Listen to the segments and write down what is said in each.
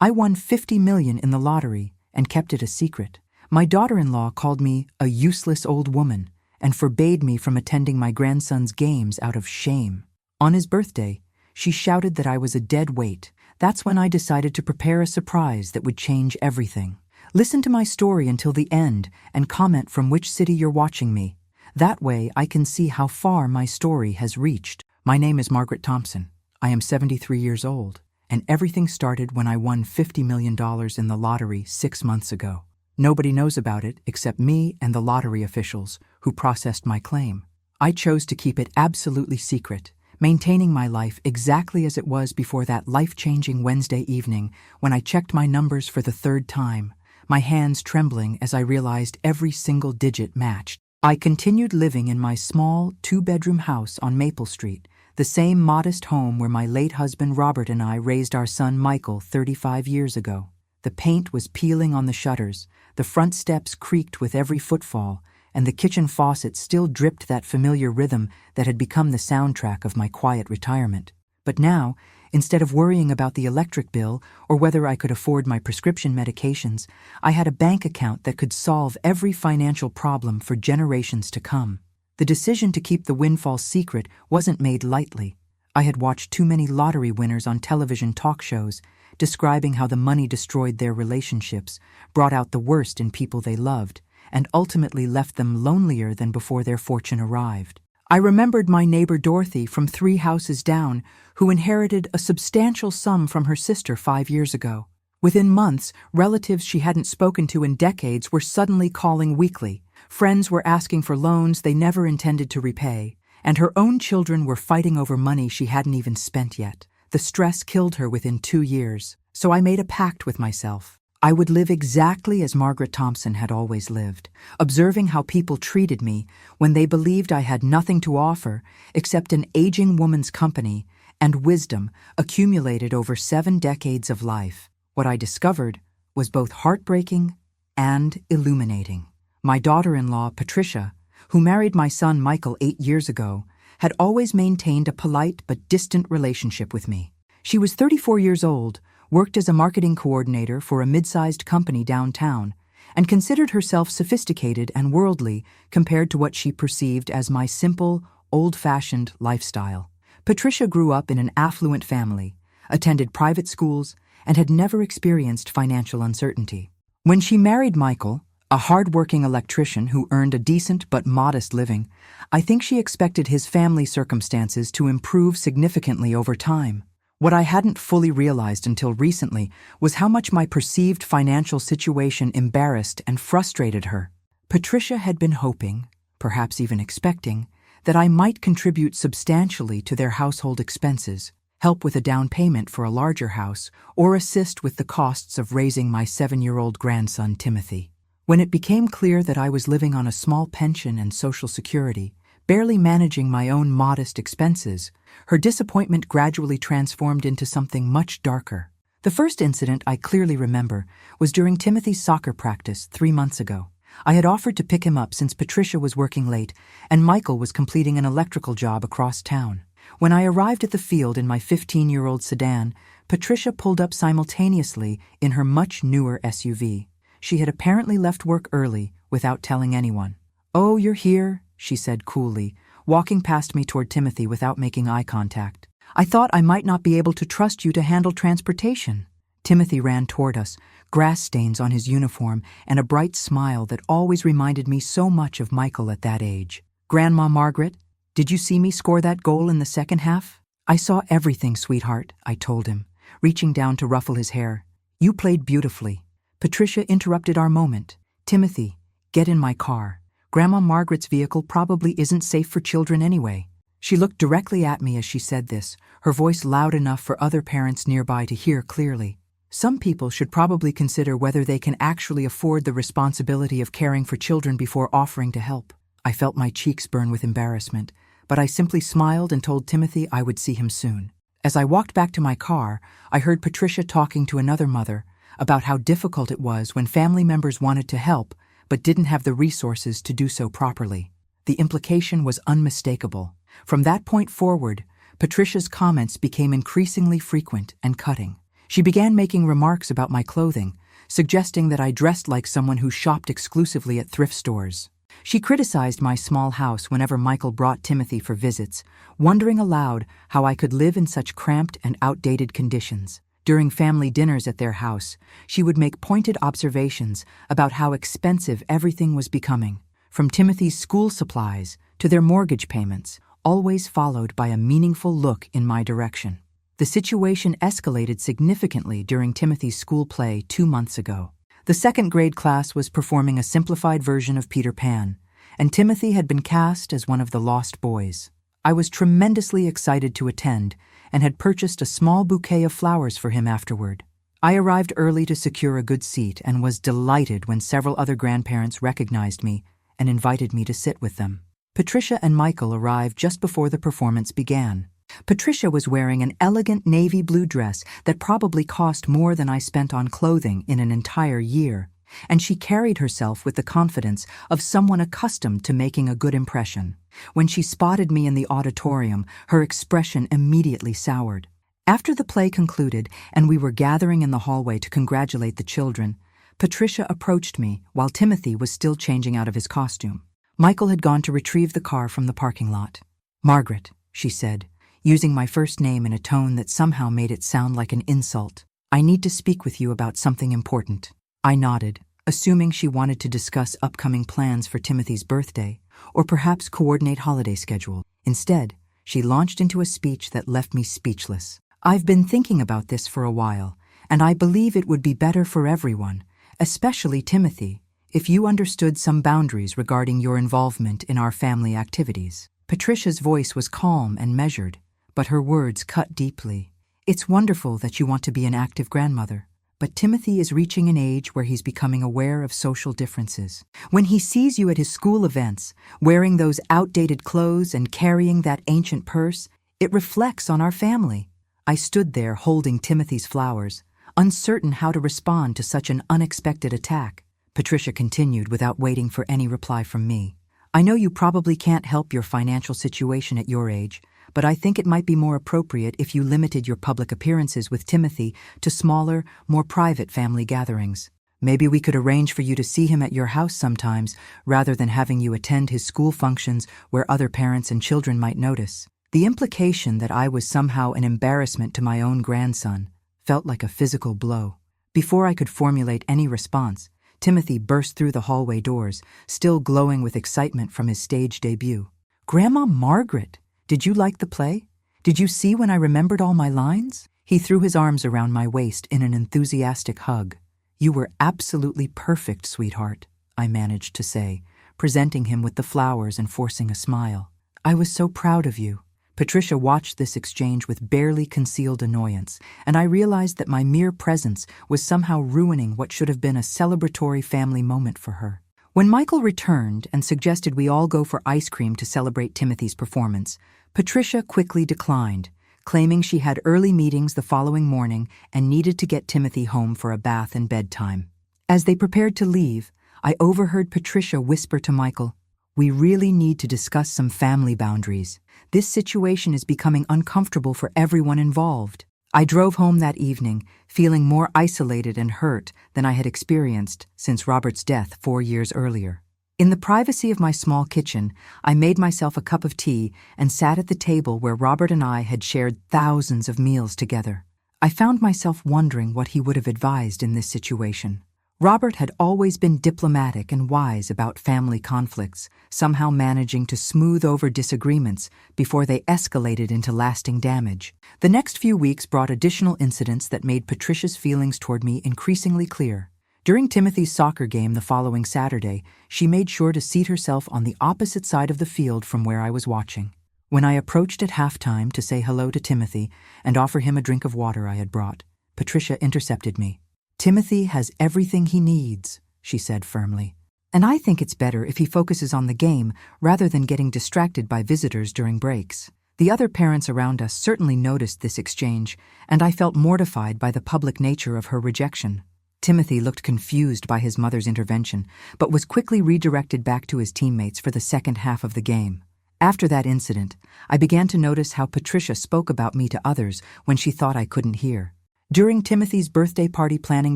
I won 50 million in the lottery and kept it a secret. My daughter-in-law called me a useless old woman and forbade me from attending my grandson's games out of shame. On his birthday, she shouted that I was a dead weight. That's when I decided to prepare a surprise that would change everything. Listen to my story until the end and comment from which city you're watching me. That way I can see how far my story has reached. My name is Margaret Thompson. I am 73 years old, and everything started when I won $50 million in the lottery 6 months ago. Nobody knows about it except me and the lottery officials who processed my claim. I chose to keep it absolutely secret, maintaining my life exactly as it was before that life-changing Wednesday evening when I checked my numbers for the 3rd time, my hands trembling as I realized every single digit matched. I continued living in my small 2-bedroom house on Maple Street, the same modest home where my late husband Robert and I raised our son Michael 35 years ago. The paint was peeling on the shutters, the front steps creaked with every footfall, and the kitchen faucet still dripped that familiar rhythm that had become the soundtrack of my quiet retirement. But now, instead of worrying about the electric bill or whether I could afford my prescription medications, I had a bank account that could solve every financial problem for generations to come. The decision to keep the windfall secret wasn't made lightly. I had watched too many lottery winners on television talk shows, describing how the money destroyed their relationships, brought out the worst in people they loved, and ultimately left them lonelier than before their fortune arrived. I remembered my neighbor Dorothy from 3 houses down, who inherited a substantial sum from her sister 5 years ago. Within months, relatives she hadn't spoken to in decades were suddenly calling weekly. Friends were asking for loans they never intended to repay, and her own children were fighting over money she hadn't even spent yet. The stress killed her within 2 years, so I made a pact with myself. I would live exactly as Margaret Thompson had always lived, observing how people treated me when they believed I had nothing to offer except an aging woman's company and wisdom accumulated over 7 decades of life. What I discovered was both heartbreaking and illuminating. My daughter-in-law, Patricia, who married my son Michael 8 years ago, had always maintained a polite but distant relationship with me. She was 34 years old, worked as a marketing coordinator for a mid-sized company downtown, and considered herself sophisticated and worldly compared to what she perceived as my simple, old-fashioned lifestyle. Patricia grew up in an affluent family, attended private schools, and had never experienced financial uncertainty. When she married Michael, a hard-working electrician who earned a decent but modest living, I think she expected his family circumstances to improve significantly over time. What I hadn't fully realized until recently was how much my perceived financial situation embarrassed and frustrated her. Patricia had been hoping, perhaps even expecting, that I might contribute substantially to their household expenses, help with a down payment for a larger house, or assist with the costs of raising my 7-year-old grandson Timothy. When it became clear that I was living on a small pension and Social Security, barely managing my own modest expenses, her disappointment gradually transformed into something much darker. The first incident I clearly remember was during Timothy's soccer practice 3 months ago. I had offered to pick him up since Patricia was working late and Michael was completing an electrical job across town. When I arrived at the field in my 15-year-old sedan, Patricia pulled up simultaneously in her much newer SUV. She had apparently left work early without telling anyone. "Oh, you're here," she said coolly, walking past me toward Timothy without making eye contact. "I thought I might not be able to trust you to handle transportation." Timothy ran toward us, grass stains on his uniform and a bright smile that always reminded me so much of Michael at that age. "Grandma Margaret, did you see me score that goal in the second half?" "I saw everything, sweetheart," I told him, reaching down to ruffle his hair. "You played beautifully." Patricia interrupted our moment. "Timothy, get in my car. Grandma Margaret's vehicle probably isn't safe for children anyway." She looked directly at me as she said this, her voice loud enough for other parents nearby to hear clearly. Some people should probably consider whether they can actually afford the responsibility of caring for children before offering to help. I felt my cheeks burn with embarrassment, but I simply smiled and told Timothy I would see him soon. As I walked back to my car, I heard Patricia talking to another mother about how difficult it was when family members wanted to help but didn't have the resources to do so properly. The implication was unmistakable. From that point forward, Patricia's comments became increasingly frequent and cutting. She began making remarks about my clothing, suggesting that I dressed like someone who shopped exclusively at thrift stores. She criticized my small house whenever Michael brought Timothy for visits, wondering aloud how I could live in such cramped and outdated conditions. During family dinners at their house, she would make pointed observations about how expensive everything was becoming, from Timothy's school supplies to their mortgage payments, always followed by a meaningful look in my direction. The situation escalated significantly during Timothy's school play 2 months ago. The second-grade class was performing a simplified version of Peter Pan, and Timothy had been cast as one of the lost boys. I was tremendously excited to attend and had purchased a small bouquet of flowers for him afterward. I arrived early to secure a good seat and was delighted when several other grandparents recognized me and invited me to sit with them. Patricia and Michael arrived just before the performance began. Patricia was wearing an elegant navy blue dress that probably cost more than I spent on clothing in an entire year, and she carried herself with the confidence of someone accustomed to making a good impression. When she spotted me in the auditorium, her expression immediately soured. After the play concluded and we were gathering in the hallway to congratulate the children, Patricia approached me while Timothy was still changing out of his costume. Michael had gone to retrieve the car from the parking lot. "Margaret," she said, using my first name in a tone that somehow made it sound like an insult. "I need to speak with you about something important." I nodded, assuming she wanted to discuss upcoming plans for Timothy's birthday, or perhaps coordinate holiday schedule. Instead, she launched into a speech that left me speechless. "I've been thinking about this for a while, and I believe it would be better for everyone, especially Timothy, if you understood some boundaries regarding your involvement in our family activities." Patricia's voice was calm and measured, but her words cut deeply. "It's wonderful that you want to be an active grandmother, but Timothy is reaching an age where he's becoming aware of social differences. When he sees you at his school events, wearing those outdated clothes and carrying that ancient purse, it reflects on our family." I stood there holding Timothy's flowers, uncertain how to respond to such an unexpected attack. Patricia continued without waiting for any reply from me. "I know you probably can't help your financial situation at your age, but I think it might be more appropriate if you limited your public appearances with Timothy to smaller, more private family gatherings. Maybe we could arrange for you to see him at your house sometimes, rather than having you attend his school functions where other parents and children might notice." The implication that I was somehow an embarrassment to my own grandson felt like a physical blow. Before I could formulate any response, Timothy burst through the hallway doors, still glowing with excitement from his stage debut. "Grandma Margaret, did you like the play? Did you see when I remembered all my lines?" He threw his arms around my waist in an enthusiastic hug. "You were absolutely perfect, sweetheart," I managed to say, presenting him with the flowers and forcing a smile. "I was so proud of you." Patricia watched this exchange with barely concealed annoyance, and I realized that my mere presence was somehow ruining what should have been a celebratory family moment for her. When Michael returned and suggested we all go for ice cream to celebrate Timothy's performance, Patricia quickly declined, claiming she had early meetings the following morning and needed to get Timothy home for a bath and bedtime. As they prepared to leave, I overheard Patricia whisper to Michael, "We really need to discuss some family boundaries. This situation is becoming uncomfortable for everyone involved." I drove home that evening, feeling more isolated and hurt than I had experienced since Robert's death 4 years earlier. In the privacy of my small kitchen, I made myself a cup of tea and sat at the table where Robert and I had shared thousands of meals together. I found myself wondering what he would have advised in this situation. Robert had always been diplomatic and wise about family conflicts, somehow managing to smooth over disagreements before they escalated into lasting damage. The next few weeks brought additional incidents that made Patricia's feelings toward me increasingly clear. During Timothy's soccer game the following Saturday, she made sure to seat herself on the opposite side of the field from where I was watching. When I approached at halftime to say hello to Timothy and offer him a drink of water I had brought, Patricia intercepted me. "Timothy has everything he needs," she said firmly. "And I think it's better if he focuses on the game rather than getting distracted by visitors during breaks." The other parents around us certainly noticed this exchange, and I felt mortified by the public nature of her rejection. Timothy looked confused by his mother's intervention, but was quickly redirected back to his teammates for the second half of the game. After that incident, I began to notice how Patricia spoke about me to others when she thought I couldn't hear. During Timothy's birthday party planning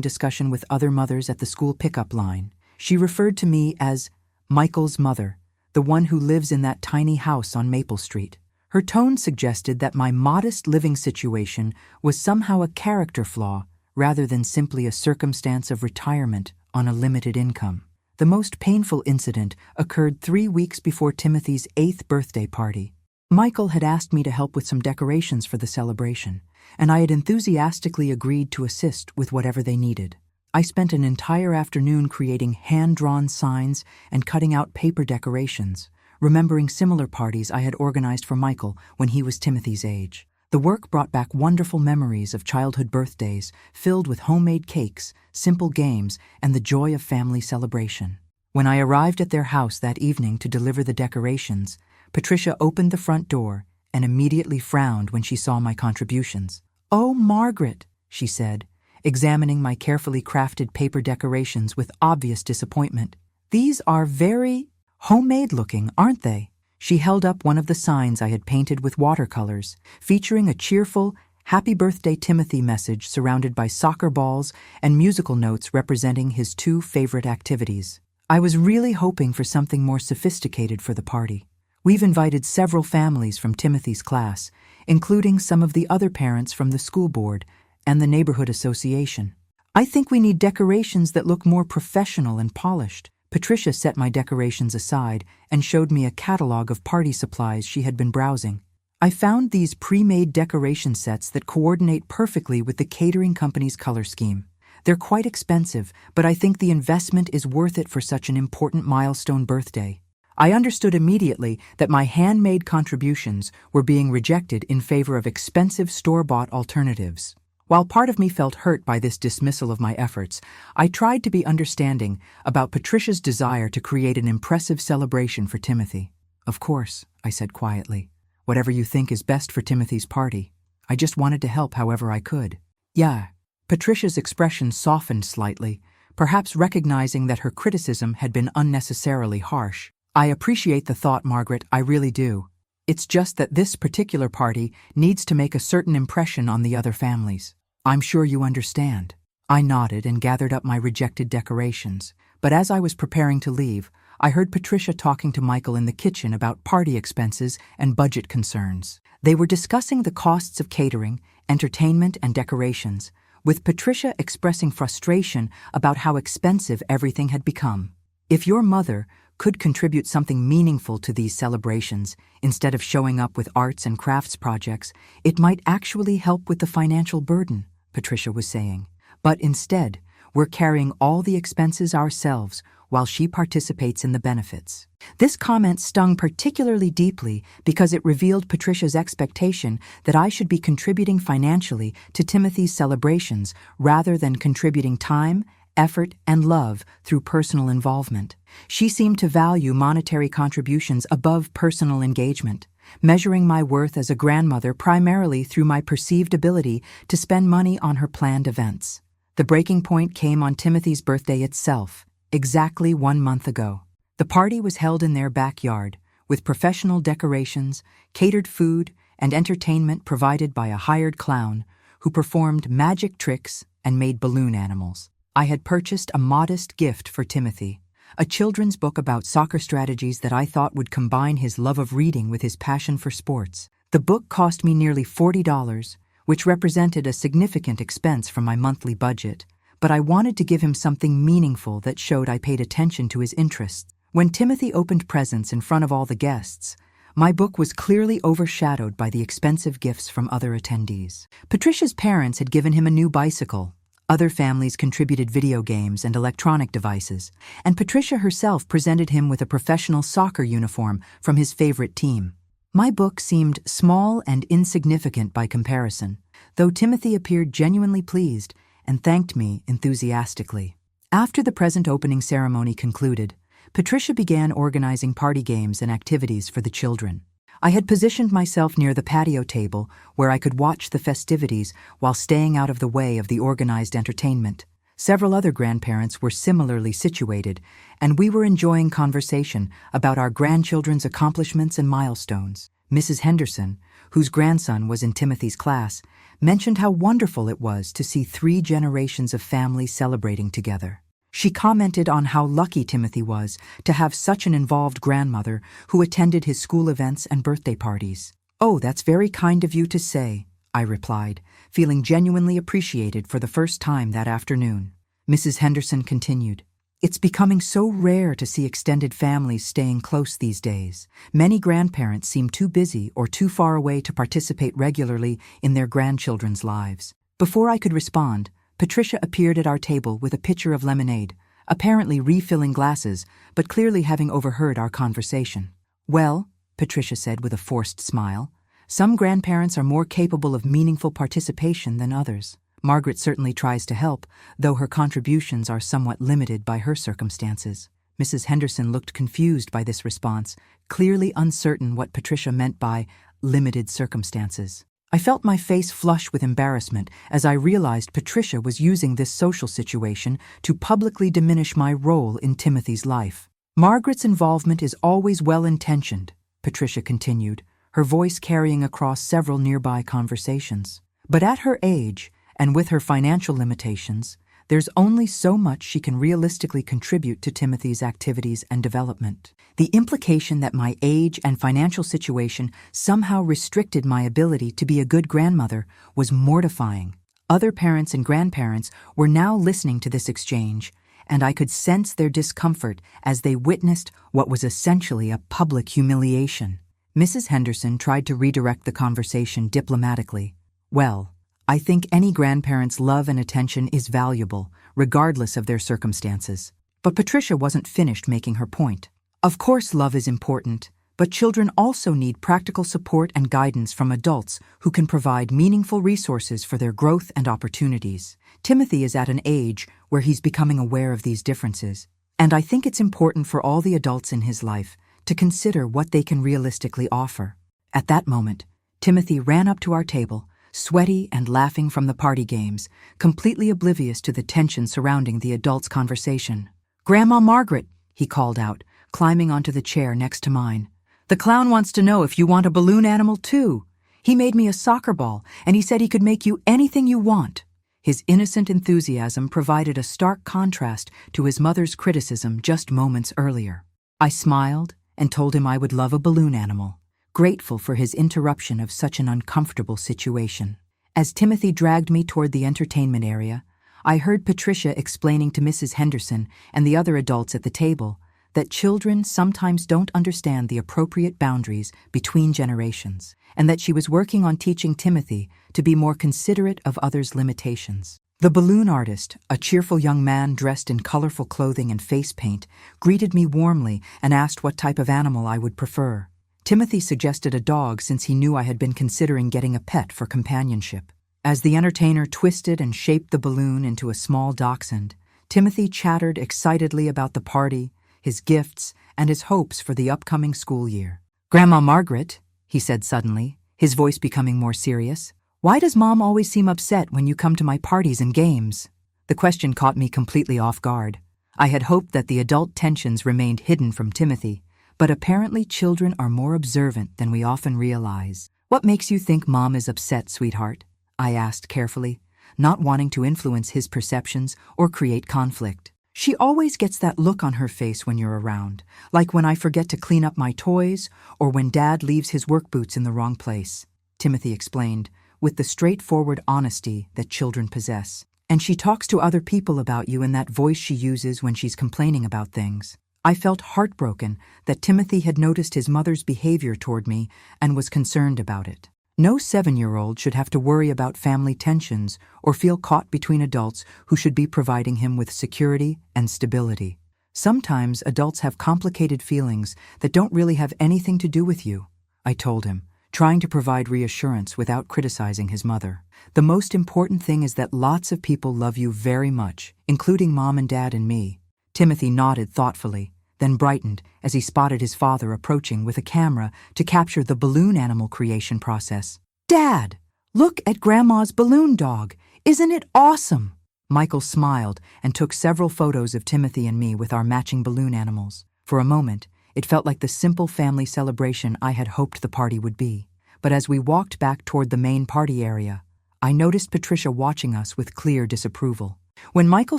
discussion with other mothers at the school pickup line, she referred to me as Michael's mother, the one who lives in that tiny house on Maple Street. Her tone suggested that my modest living situation was somehow a character flaw rather than simply a circumstance of retirement on a limited income. The most painful incident occurred 3 weeks before Timothy's 8th birthday party. Michael had asked me to help with some decorations for the celebration, and I had enthusiastically agreed to assist with whatever they needed. I spent an entire afternoon creating hand-drawn signs and cutting out paper decorations, remembering similar parties I had organized for Michael when he was Timothy's age. The work brought back wonderful memories of childhood birthdays filled with homemade cakes, simple games, and the joy of family celebration. When I arrived at their house that evening to deliver the decorations, Patricia opened the front door and immediately frowned when she saw my contributions. "Oh, Margaret," she said, examining my carefully crafted paper decorations with obvious disappointment. "These are very homemade-looking, aren't they?" She held up one of the signs I had painted with watercolors, featuring a cheerful, "Happy Birthday Timothy" message surrounded by soccer balls and musical notes representing his 2 favorite activities. I was really hoping for something more sophisticated for the party. We've invited several families from Timothy's class, including some of the other parents from the school board and the neighborhood association. I think we need decorations that look more professional and polished. Patricia set my decorations aside and showed me a catalog of party supplies she had been browsing. I found these pre-made decoration sets that coordinate perfectly with the catering company's color scheme. They're quite expensive, but I think the investment is worth it for such an important milestone birthday. I understood immediately that my handmade contributions were being rejected in favor of expensive store-bought alternatives. While part of me felt hurt by this dismissal of my efforts, I tried to be understanding about Patricia's desire to create an impressive celebration for Timothy. "Of course," I said quietly. "Whatever you think is best for Timothy's party. I just wanted to help however I could." "Yeah." Patricia's expression softened slightly, perhaps recognizing that her criticism had been unnecessarily harsh. "I appreciate the thought, Margaret, I really do. It's just that this particular party needs to make a certain impression on the other families. I'm sure you understand." I nodded and gathered up my rejected decorations, but as I was preparing to leave, I heard Patricia talking to Michael in the kitchen about party expenses and budget concerns. They were discussing the costs of catering, entertainment, and decorations, with Patricia expressing frustration about how expensive everything had become. "If your mother could contribute something meaningful to these celebrations, instead of showing up with arts and crafts projects, it might actually help with the financial burden," Patricia was saying. "But instead, we're carrying all the expenses ourselves while she participates in the benefits." This comment stung particularly deeply because it revealed Patricia's expectation that I should be contributing financially to Timothy's celebrations rather than contributing time, effort, and love through personal involvement. She seemed to value monetary contributions above personal engagement, measuring my worth as a grandmother primarily through my perceived ability to spend money on her planned events. The breaking point came on Timothy's birthday itself, exactly 1 month ago. The party was held in their backyard, with professional decorations, catered food, and entertainment provided by a hired clown who performed magic tricks and made balloon animals. I had purchased a modest gift for Timothy, a children's book about soccer strategies that I thought would combine his love of reading with his passion for sports. The book cost me nearly $40, which represented a significant expense from my monthly budget, but I wanted to give him something meaningful that showed I paid attention to his interests. When Timothy opened presents in front of all the guests, my book was clearly overshadowed by the expensive gifts from other attendees. Patricia's parents had given him a new bicycle. Other families contributed video games and electronic devices, and Patricia herself presented him with a professional soccer uniform from his favorite team. My book seemed small and insignificant by comparison, though Timothy appeared genuinely pleased and thanked me enthusiastically. After the present opening ceremony concluded, Patricia began organizing party games and activities for the children. I had positioned myself near the patio table where I could watch the festivities while staying out of the way of the organized entertainment. Several other grandparents were similarly situated, and we were enjoying conversation about our grandchildren's accomplishments and milestones. Mrs. Henderson, whose grandson was in Timothy's class, mentioned how wonderful it was to see 3 generations of families celebrating together. She commented on how lucky Timothy was to have such an involved grandmother who attended his school events and birthday parties. "Oh, that's very kind of you to say," I replied, feeling genuinely appreciated for the first time that afternoon. Mrs. Henderson continued, "It's becoming so rare to see extended families staying close these days. Many grandparents seem too busy or too far away to participate regularly in their grandchildren's lives." Before I could respond, Patricia appeared at our table with a pitcher of lemonade, apparently refilling glasses, but clearly having overheard our conversation. "Well," Patricia said with a forced smile, "some grandparents are more capable of meaningful participation than others. Margaret certainly tries to help, though her contributions are somewhat limited by her circumstances." Mrs. Henderson looked confused by this response, clearly uncertain what Patricia meant by limited circumstances. I felt my face flush with embarrassment as I realized Patricia was using this social situation to publicly diminish my role in Timothy's life. "Margaret's involvement is always well-intentioned," Patricia continued, her voice carrying across several nearby conversations. "But at her age, and with her financial limitations, there's only so much she can realistically contribute to Timothy's activities and development." The implication that my age and financial situation somehow restricted my ability to be a good grandmother was mortifying. Other parents and grandparents were now listening to this exchange, and I could sense their discomfort as they witnessed what was essentially a public humiliation. Mrs. Henderson tried to redirect the conversation diplomatically. "Well, I think any grandparent's love and attention is valuable, regardless of their circumstances." But Patricia wasn't finished making her point. "Of course love is important, but children also need practical support and guidance from adults who can provide meaningful resources for their growth and opportunities. Timothy is at an age where he's becoming aware of these differences, and I think it's important for all the adults in his life to consider what they can realistically offer." At that moment, Timothy ran up to our table, sweaty and laughing from the party games, completely oblivious to the tension surrounding the adults' conversation. "Grandma Margaret," he called out, climbing onto the chair next to mine. "The clown wants to know if you want a balloon animal too. He made me a soccer ball, and he said he could make you anything you want." His innocent enthusiasm provided a stark contrast to his mother's criticism just moments earlier. I smiled and told him I would love a balloon animal, grateful for his interruption of such an uncomfortable situation. As Timothy dragged me toward the entertainment area, I heard Patricia explaining to Mrs. Henderson and the other adults at the table that children sometimes don't understand the appropriate boundaries between generations, and that she was working on teaching Timothy to be more considerate of others' limitations. The balloon artist, a cheerful young man dressed in colorful clothing and face paint, greeted me warmly and asked what type of animal I would prefer. Timothy suggested a dog since he knew I had been considering getting a pet for companionship. As the entertainer twisted and shaped the balloon into a small dachshund, Timothy chattered excitedly about the party, his gifts, and his hopes for the upcoming school year. "Grandma Margaret," he said suddenly, his voice becoming more serious, "why does Mom always seem upset when you come to my parties and games?" The question caught me completely off guard. I had hoped that the adult tensions remained hidden from Timothy, but apparently children are more observant than we often realize. "What makes you think Mom is upset, sweetheart?" I asked carefully, not wanting to influence his perceptions or create conflict. "She always gets that look on her face when you're around, like when I forget to clean up my toys or when Dad leaves his work boots in the wrong place," Timothy explained, with the straightforward honesty that children possess. "And she talks to other people about you in that voice she uses when she's complaining about things." I felt heartbroken that Timothy had noticed his mother's behavior toward me and was concerned about it. No 7-year-old should have to worry about family tensions or feel caught between adults who should be providing him with security and stability. "Sometimes adults have complicated feelings that don't really have anything to do with you," I told him, trying to provide reassurance without criticizing his mother. "The most important thing is that lots of people love you very much, including Mom and Dad and me." Timothy nodded thoughtfully, then brightened as he spotted his father approaching with a camera to capture the balloon animal creation process. "Dad, look at Grandma's balloon dog. Isn't it awesome?" Michael smiled and took several photos of Timothy and me with our matching balloon animals. For a moment, It felt like the simple family celebration I had hoped the party would be. But as we walked back toward the main party area, I noticed Patricia watching us with clear disapproval. When Michael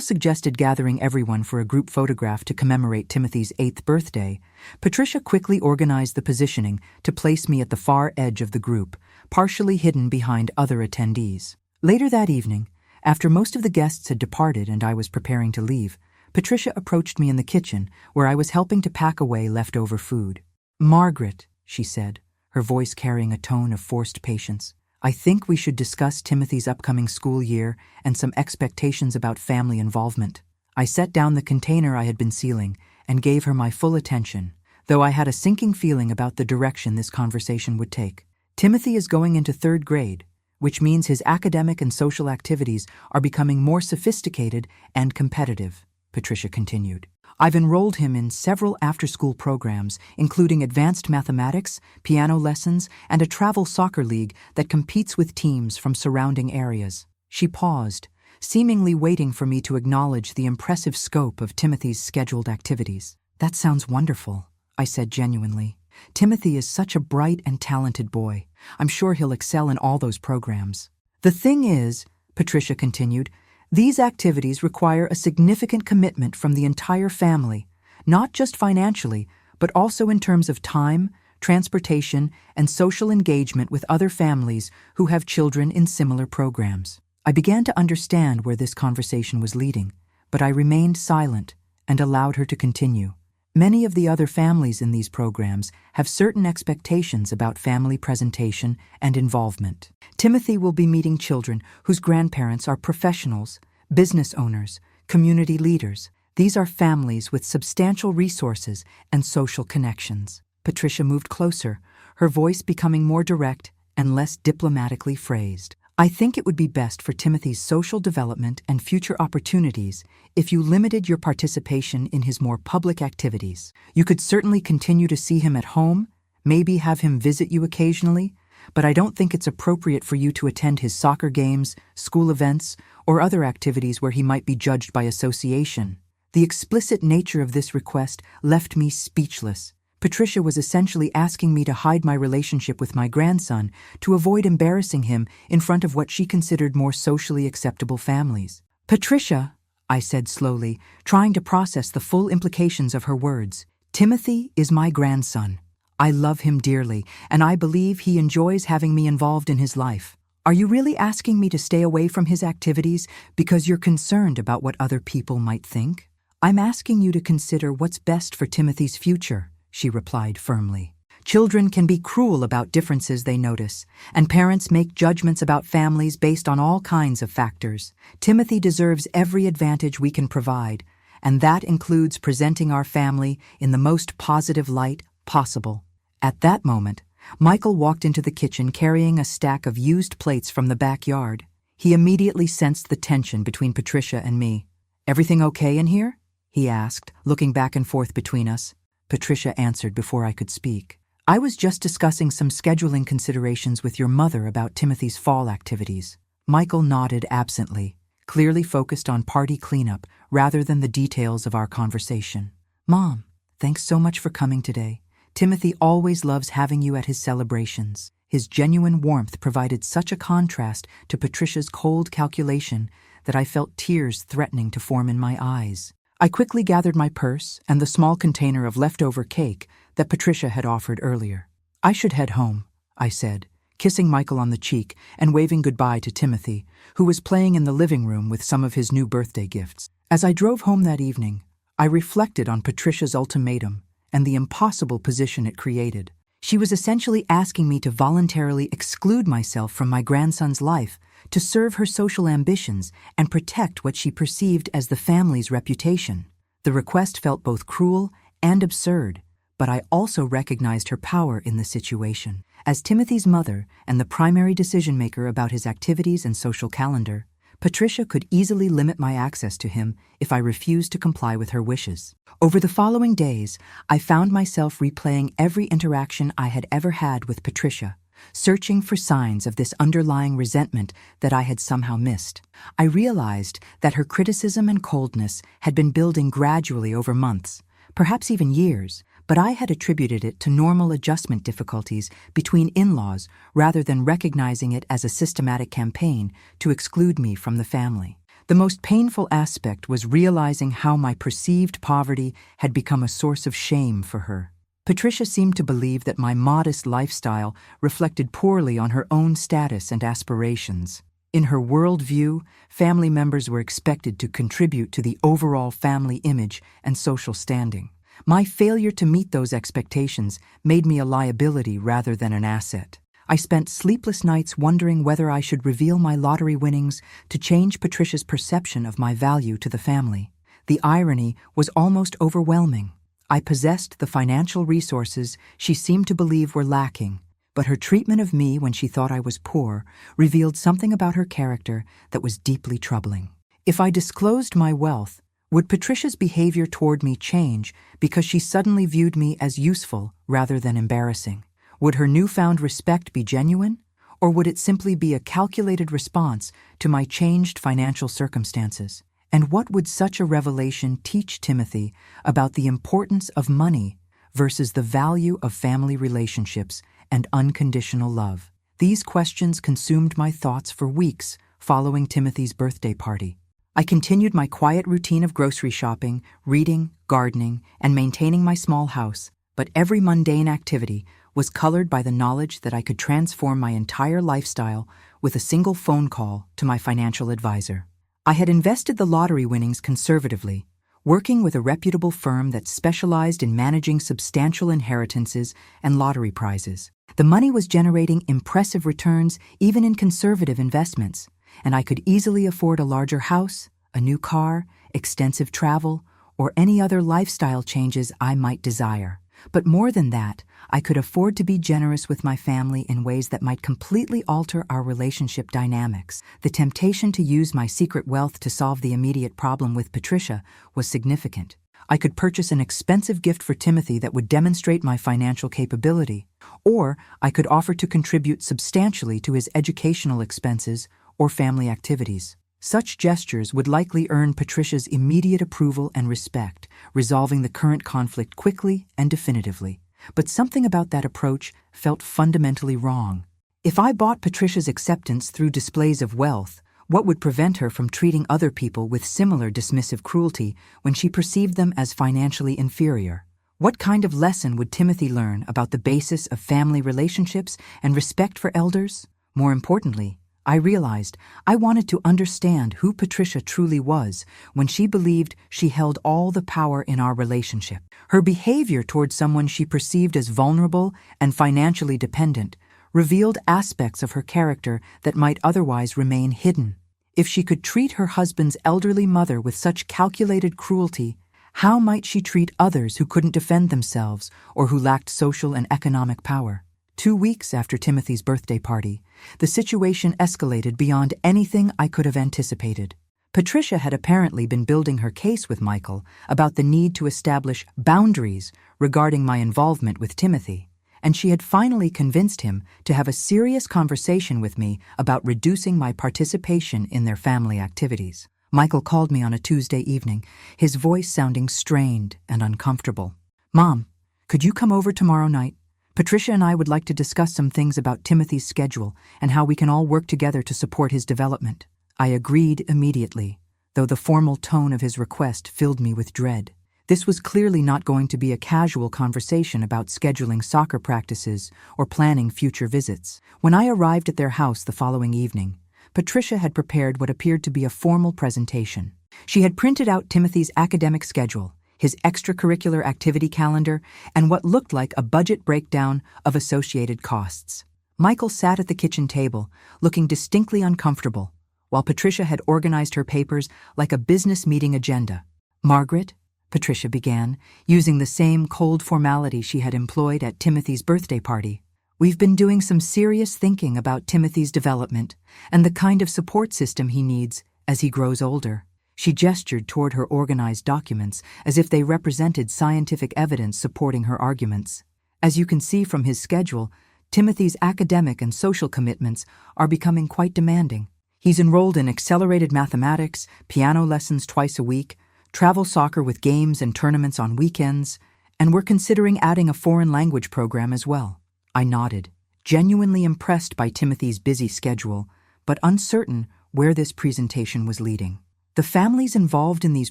suggested gathering everyone for a group photograph to commemorate Timothy's 8th birthday, Patricia quickly organized the positioning to place me at the far edge of the group, partially hidden behind other attendees. Later that evening, after most of the guests had departed and I was preparing to leave, Patricia approached me in the kitchen, where I was helping to pack away leftover food. "Margaret," she said, her voice carrying a tone of forced patience, "I think we should discuss Timothy's upcoming school year and some expectations about family involvement." I set down the container I had been sealing and gave her my full attention, though I had a sinking feeling about the direction this conversation would take. Timothy is going into 3rd grade, which means his academic and social activities are becoming more sophisticated and competitive, Patricia continued. "I've enrolled him in several after-school programs, including advanced mathematics, piano lessons, and a travel soccer league that competes with teams from surrounding areas." She paused, seemingly waiting for me to acknowledge the impressive scope of Timothy's scheduled activities. "That sounds wonderful," I said genuinely. "Timothy is such a bright and talented boy. I'm sure he'll excel in all those programs." "The thing is," Patricia continued, "these activities require a significant commitment from the entire family, not just financially, but also in terms of time, transportation, and social engagement with other families who have children in similar programs." I began to understand where this conversation was leading, but I remained silent and allowed her to continue. "Many of the other families in these programs have certain expectations about family presentation and involvement. Timothy will be meeting children whose grandparents are professionals, business owners, community leaders. These are families with substantial resources and social connections." Patricia moved closer, her voice becoming more direct and less diplomatically phrased. "I think it would be best for Timothy's social development and future opportunities if you limited your participation in his more public activities. You could certainly continue to see him at home, maybe have him visit you occasionally, but I don't think it's appropriate for you to attend his soccer games, school events, or other activities where he might be judged by association." The explicit nature of this request left me speechless. Patricia was essentially asking me to hide my relationship with my grandson to avoid embarrassing him in front of what she considered more socially acceptable families. "Patricia," I said slowly, trying to process the full implications of her words, "Timothy is my grandson. I love him dearly, and I believe he enjoys having me involved in his life. Are you really asking me to stay away from his activities because you're concerned about what other people might think?" "I'm asking you to consider what's best for Timothy's future," she replied firmly. "Children can be cruel about differences they notice, and parents make judgments about families based on all kinds of factors. Timothy deserves every advantage we can provide, and that includes presenting our family in the most positive light possible." At that moment, Michael walked into the kitchen carrying a stack of used plates from the backyard. He immediately sensed the tension between Patricia and me. "Everything okay in here?" he asked, looking back and forth between us. Patricia answered before I could speak. "I was just discussing some scheduling considerations with your mother about Timothy's fall activities." Michael nodded absently, clearly focused on party cleanup rather than the details of our conversation. "Mom, thanks so much for coming today. Timothy always loves having you at his celebrations." His genuine warmth provided such a contrast to Patricia's cold calculation that I felt tears threatening to form in my eyes. I quickly gathered my purse and the small container of leftover cake that Patricia had offered earlier. "I should head home," I said, kissing Michael on the cheek and waving goodbye to Timothy, who was playing in the living room with some of his new birthday gifts. As I drove home that evening, I reflected on Patricia's ultimatum and the impossible position it created. She was essentially asking me to voluntarily exclude myself from my grandson's life to serve her social ambitions and protect what she perceived as the family's reputation. The request felt both cruel and absurd, but I also recognized her power in the situation. As Timothy's mother and the primary decision-maker about his activities and social calendar, Patricia could easily limit my access to him if I refused to comply with her wishes. Over the following days, I found myself replaying every interaction I had ever had with Patricia, searching for signs of this underlying resentment that I had somehow missed. I realized that her criticism and coldness had been building gradually over months, perhaps even years, but I had attributed it to normal adjustment difficulties between in-laws rather than recognizing it as a systematic campaign to exclude me from the family. The most painful aspect was realizing how my perceived poverty had become a source of shame for her. Patricia seemed to believe that my modest lifestyle reflected poorly on her own status and aspirations. In her worldview, family members were expected to contribute to the overall family image and social standing. My failure to meet those expectations made me a liability rather than an asset. I spent sleepless nights wondering whether I should reveal my lottery winnings to change Patricia's perception of my value to the family. The irony was almost overwhelming. I possessed the financial resources she seemed to believe were lacking, but her treatment of me when she thought I was poor revealed something about her character that was deeply troubling. If I disclosed my wealth, would Patricia's behavior toward me change because she suddenly viewed me as useful rather than embarrassing? Would her newfound respect be genuine, or would it simply be a calculated response to my changed financial circumstances? And what would such a revelation teach Timothy about the importance of money versus the value of family relationships and unconditional love? These questions consumed my thoughts for weeks following Timothy's birthday party. I continued my quiet routine of grocery shopping, reading, gardening, and maintaining my small house, but every mundane activity was colored by the knowledge that I could transform my entire lifestyle with a single phone call to my financial advisor. I had invested the lottery winnings conservatively, working with a reputable firm that specialized in managing substantial inheritances and lottery prizes. The money was generating impressive returns even in conservative investments, and I could easily afford a larger house, a new car, extensive travel, or any other lifestyle changes I might desire. But more than that, I could afford to be generous with my family in ways that might completely alter our relationship dynamics. The temptation to use my secret wealth to solve the immediate problem with Patricia was significant. I could purchase an expensive gift for Timothy that would demonstrate my financial capability, or I could offer to contribute substantially to his educational expenses or family activities. Such gestures would likely earn Patricia's immediate approval and respect, resolving the current conflict quickly and definitively. But something about that approach felt fundamentally wrong. If I bought Patricia's acceptance through displays of wealth, what would prevent her from treating other people with similar dismissive cruelty when she perceived them as financially inferior? What kind of lesson would Timothy learn about the basis of family relationships and respect for elders? More importantly, I realized I wanted to understand who Patricia truly was when she believed she held all the power in our relationship. Her behavior toward someone she perceived as vulnerable and financially dependent revealed aspects of her character that might otherwise remain hidden. If she could treat her husband's elderly mother with such calculated cruelty, how might she treat others who couldn't defend themselves or who lacked social and economic power? 2 weeks after Timothy's birthday party, the situation escalated beyond anything I could have anticipated. Patricia had apparently been building her case with Michael about the need to establish boundaries regarding my involvement with Timothy, and she had finally convinced him to have a serious conversation with me about reducing my participation in their family activities. Michael called me on a Tuesday evening, his voice sounding strained and uncomfortable. "Mom, could you come over tomorrow night? Patricia and I would like to discuss some things about Timothy's schedule and how we can all work together to support his development." I agreed immediately, though the formal tone of his request filled me with dread. This was clearly not going to be a casual conversation about scheduling soccer practices or planning future visits. When I arrived at their house the following evening, Patricia had prepared what appeared to be a formal presentation. She had printed out Timothy's academic schedule, his extracurricular activity calendar, and what looked like a budget breakdown of associated costs. Michael sat at the kitchen table, looking distinctly uncomfortable, while Patricia had organized her papers like a business meeting agenda. "Margaret," Patricia began, using the same cold formality she had employed at Timothy's birthday party, "we've been doing some serious thinking about Timothy's development and the kind of support system he needs as he grows older." She gestured toward her organized documents as if they represented scientific evidence supporting her arguments. "As you can see from his schedule, Timothy's academic and social commitments are becoming quite demanding. He's enrolled in accelerated mathematics, piano lessons twice a week, travel soccer with games and tournaments on weekends, And we're considering adding a foreign language program as well. I nodded, genuinely impressed by Timothy's busy schedule, but uncertain where this presentation was leading. The families involved in these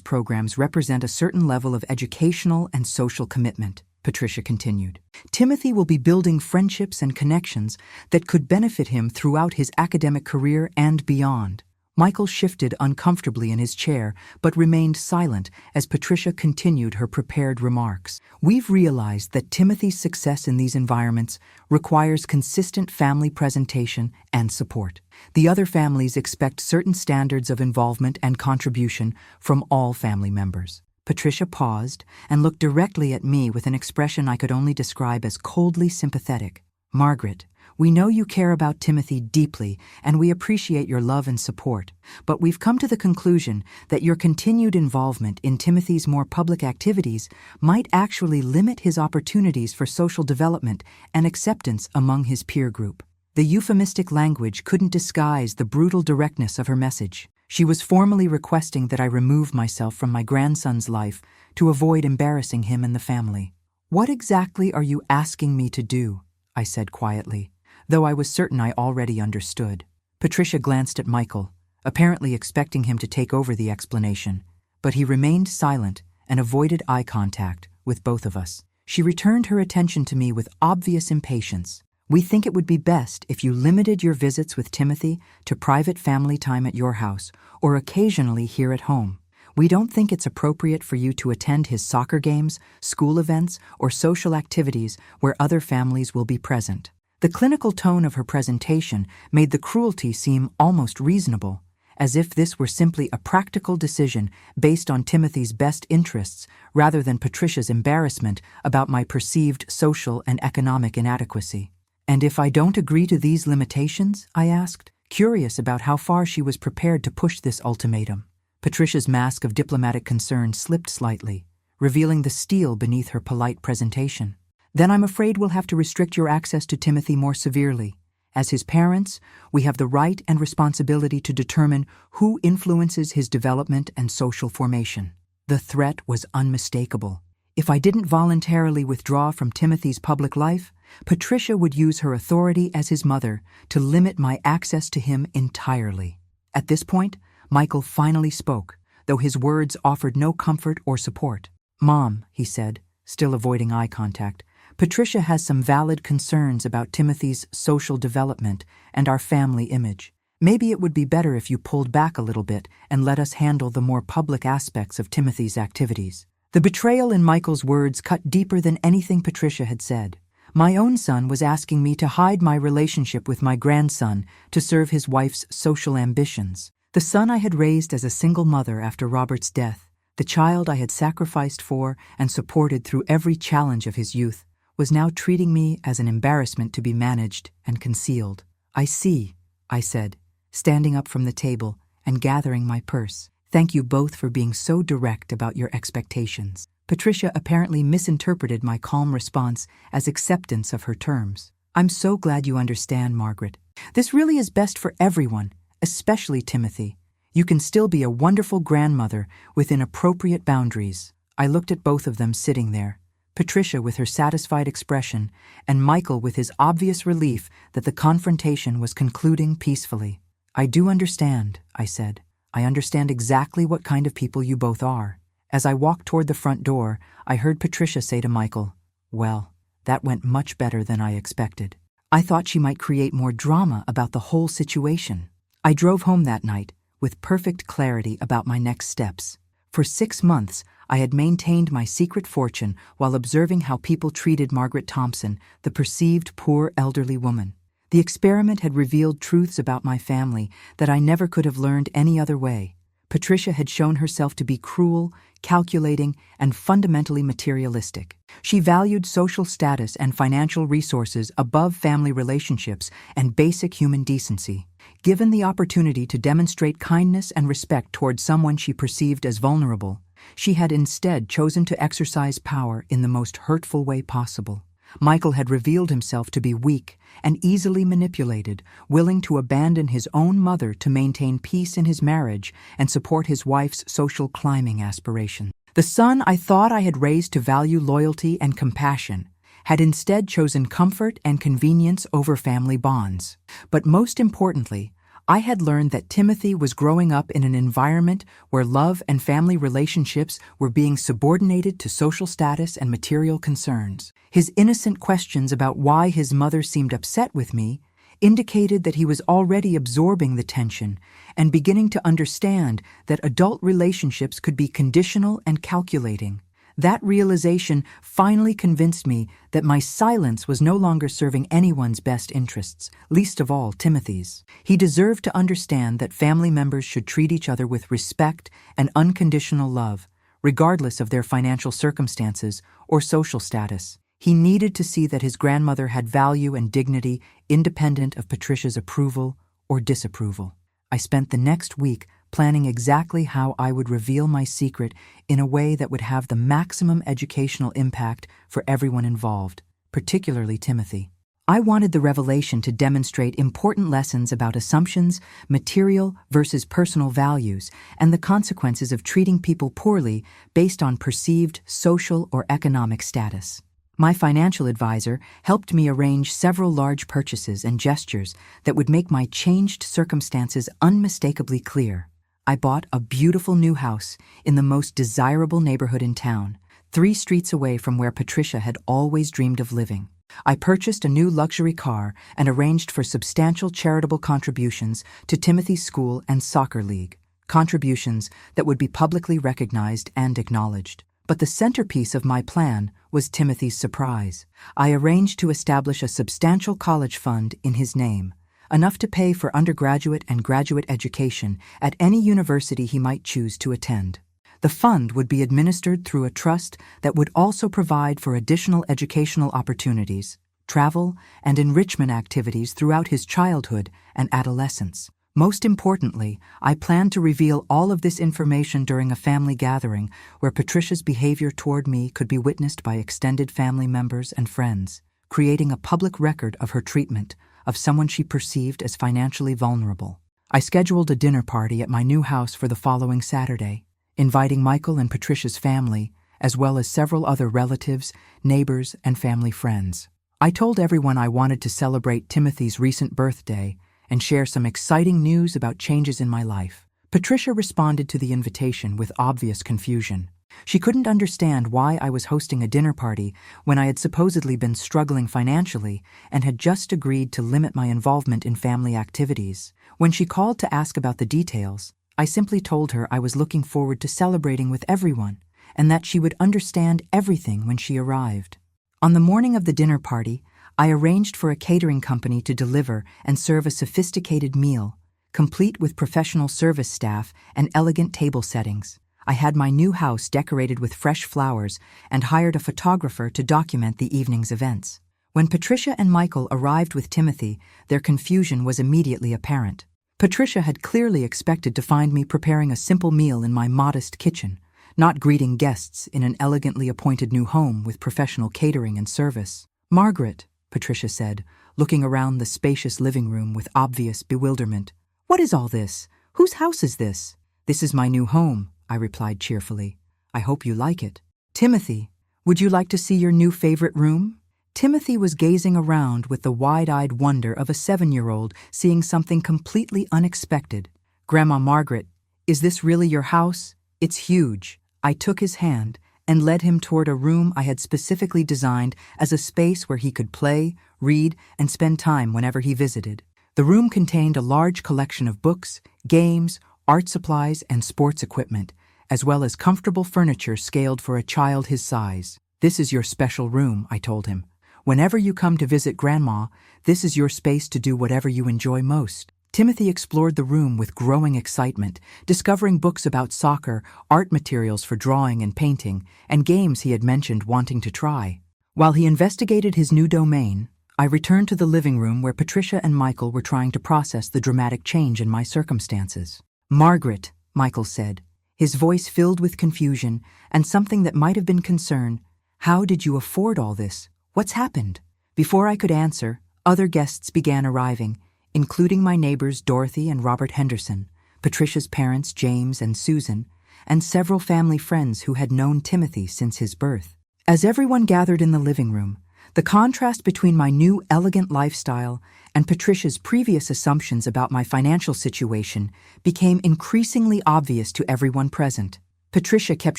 programs represent a certain level of educational and social commitment, Patricia continued. Timothy will be building friendships and connections that could benefit him throughout his academic career and beyond. Michael shifted uncomfortably in his chair, but remained silent as Patricia continued her prepared remarks. We've realized that Timothy's success in these environments requires consistent family presentation and support. The other families expect certain standards of involvement and contribution from all family members. Patricia paused and looked directly at me with an expression I could only describe as coldly sympathetic. Margaret, we know you care about Timothy deeply, and we appreciate your love and support, but we've come to the conclusion that your continued involvement in Timothy's more public activities might actually limit his opportunities for social development and acceptance among his peer group. The euphemistic language couldn't disguise the brutal directness of her message. She was formally requesting that I remove myself from my grandson's life to avoid embarrassing him and the family. "What exactly are you asking me to do?" I said quietly, though I was certain I already understood. Patricia glanced at Michael, apparently expecting him to take over the explanation, but he remained silent and avoided eye contact with both of us. She returned her attention to me with obvious impatience. "We think it would be best if you limited your visits with Timothy to private family time at your house or occasionally here at home. We don't think it's appropriate for you to attend his soccer games, school events, or social activities where other families will be present." The clinical tone of her presentation made the cruelty seem almost reasonable, as if this were simply a practical decision based on Timothy's best interests rather than Patricia's embarrassment about my perceived social and economic inadequacy. "And if I don't agree to these limitations?" I asked, curious about how far she was prepared to push this ultimatum. Patricia's mask of diplomatic concern slipped slightly, revealing the steel beneath her polite presentation. "Then I'm afraid we'll have to restrict your access to Timothy more severely. As his parents, we have the right and responsibility to determine who influences his development and social formation." The threat was unmistakable. If I didn't voluntarily withdraw from Timothy's public life, Patricia would use her authority as his mother to limit my access to him entirely. At this point, Michael finally spoke, though his words offered no comfort or support. "Mom," he said, still avoiding eye contact, "Patricia has some valid concerns about Timothy's social development and our family image. Maybe it would be better if you pulled back a little bit and let us handle the more public aspects of Timothy's activities." The betrayal in Michael's words cut deeper than anything Patricia had said. My own son was asking me to hide my relationship with my grandson to serve his wife's social ambitions. The son I had raised as a single mother after Robert's death, the child I had sacrificed for and supported through every challenge of his youth, was now treating me as an embarrassment to be managed and concealed. "I see," I said, standing up from the table and gathering my purse. "Thank you both for being so direct about your expectations." Patricia apparently misinterpreted my calm response as acceptance of her terms. "I'm so glad you understand, Margaret. This really is best for everyone, especially Timothy. You can still be a wonderful grandmother within appropriate boundaries." I looked at both of them sitting there, Patricia with her satisfied expression and Michael with his obvious relief that the confrontation was concluding peacefully. "I do understand," I said. "I understand exactly what kind of people you both are." As I walked toward the front door, I heard Patricia say to Michael, "Well, that went much better than I expected. I thought she might create more drama about the whole situation." I drove home that night with perfect clarity about my next steps. For 6 months, I had maintained my secret fortune while observing how people treated Margaret Thompson, the perceived poor elderly woman. The experiment had revealed truths about my family that I never could have learned any other way. Patricia had shown herself to be cruel, calculating, and fundamentally materialistic. She valued social status and financial resources above family relationships and basic human decency. Given the opportunity to demonstrate kindness and respect toward someone she perceived as vulnerable, she had instead chosen to exercise power in the most hurtful way possible. Michael had revealed himself to be weak and easily manipulated, willing to abandon his own mother to maintain peace in his marriage and support his wife's social climbing aspirations. The son I thought I had raised to value loyalty and compassion had instead chosen comfort and convenience over family bonds. But most importantly, I had learned that Timothy was growing up in an environment where love and family relationships were being subordinated to social status and material concerns. His innocent questions about why his mother seemed upset with me indicated that he was already absorbing the tension and beginning to understand that adult relationships could be conditional and calculating. That realization finally convinced me that my silence was no longer serving anyone's best interests, least of all Timothy's. He deserved to understand that family members should treat each other with respect and unconditional love, regardless of their financial circumstances or social status. He needed to see that his grandmother had value and dignity independent of Patricia's approval or disapproval. I spent the next week planning exactly how I would reveal my secret in a way that would have the maximum educational impact for everyone involved, particularly Timothy. I wanted the revelation to demonstrate important lessons about assumptions, material versus personal values, and the consequences of treating people poorly based on perceived social or economic status. My financial advisor helped me arrange several large purchases and gestures that would make my changed circumstances unmistakably clear. I bought a beautiful new house in the most desirable neighborhood in town, 3 streets away from where Patricia had always dreamed of living. I purchased a new luxury car and arranged for substantial charitable contributions to Timothy's school and soccer league, contributions that would be publicly recognized and acknowledged. But the centerpiece of my plan was Timothy's surprise. I arranged to establish a substantial college fund in his name, enough to pay for undergraduate and graduate education at any university he might choose to attend. The fund would be administered through a trust that would also provide for additional educational opportunities, travel, and enrichment activities throughout his childhood and adolescence. Most importantly, I planned to reveal all of this information during a family gathering where Patricia's behavior toward me could be witnessed by extended family members and friends, creating a public record of her treatment of someone she perceived as financially vulnerable. I scheduled a dinner party at my new house for the following Saturday, inviting Michael and Patricia's family, as well as several other relatives, neighbors, and family friends. I told everyone I wanted to celebrate Timothy's recent birthday and share some exciting news about changes in my life. Patricia responded to the invitation with obvious confusion. She couldn't understand why I was hosting a dinner party when I had supposedly been struggling financially and had just agreed to limit my involvement in family activities. When she called to ask about the details, I simply told her I was looking forward to celebrating with everyone and that she would understand everything when she arrived. On the morning of the dinner party, I arranged for a catering company to deliver and serve a sophisticated meal, complete with professional service staff and elegant table settings. I had my new house decorated with fresh flowers and hired a photographer to document the evening's events. When Patricia and Michael arrived with Timothy, their confusion was immediately apparent. Patricia had clearly expected to find me preparing a simple meal in my modest kitchen, not greeting guests in an elegantly appointed new home with professional catering and service. "Margaret," Patricia said, looking around the spacious living room with obvious bewilderment. "What is all this? Whose house is this?" "This is my new home," I replied cheerfully. "I hope you like it." "Timothy, would you like to see your new favorite room?" Timothy was gazing around with the wide-eyed wonder of a 7-year-old seeing something completely unexpected. "Grandma Margaret, is this really your house? It's huge." I took his hand and led him toward a room I had specifically designed as a space where he could play, read, and spend time whenever he visited. The room contained a large collection of books, games, art supplies, and sports equipment, as well as comfortable furniture scaled for a child his size. "This is your special room," I told him. "Whenever you come to visit Grandma, this is your space to do whatever you enjoy most." Timothy explored the room with growing excitement, discovering books about soccer, art materials for drawing and painting, and games he had mentioned wanting to try. While he investigated his new domain, I returned to the living room where Patricia and Michael were trying to process the dramatic change in my circumstances. "Margaret," Michael said, his voice filled with confusion and something that might have been concern, "how did you afford all this? What's happened?" Before I could answer, other guests began arriving, including my neighbors Dorothy and Robert Henderson, Patricia's parents James and Susan, and several family friends who had known Timothy since his birth. As everyone gathered in the living room, the contrast between my new elegant lifestyle and Patricia's previous assumptions about my financial situation became increasingly obvious to everyone present. Patricia kept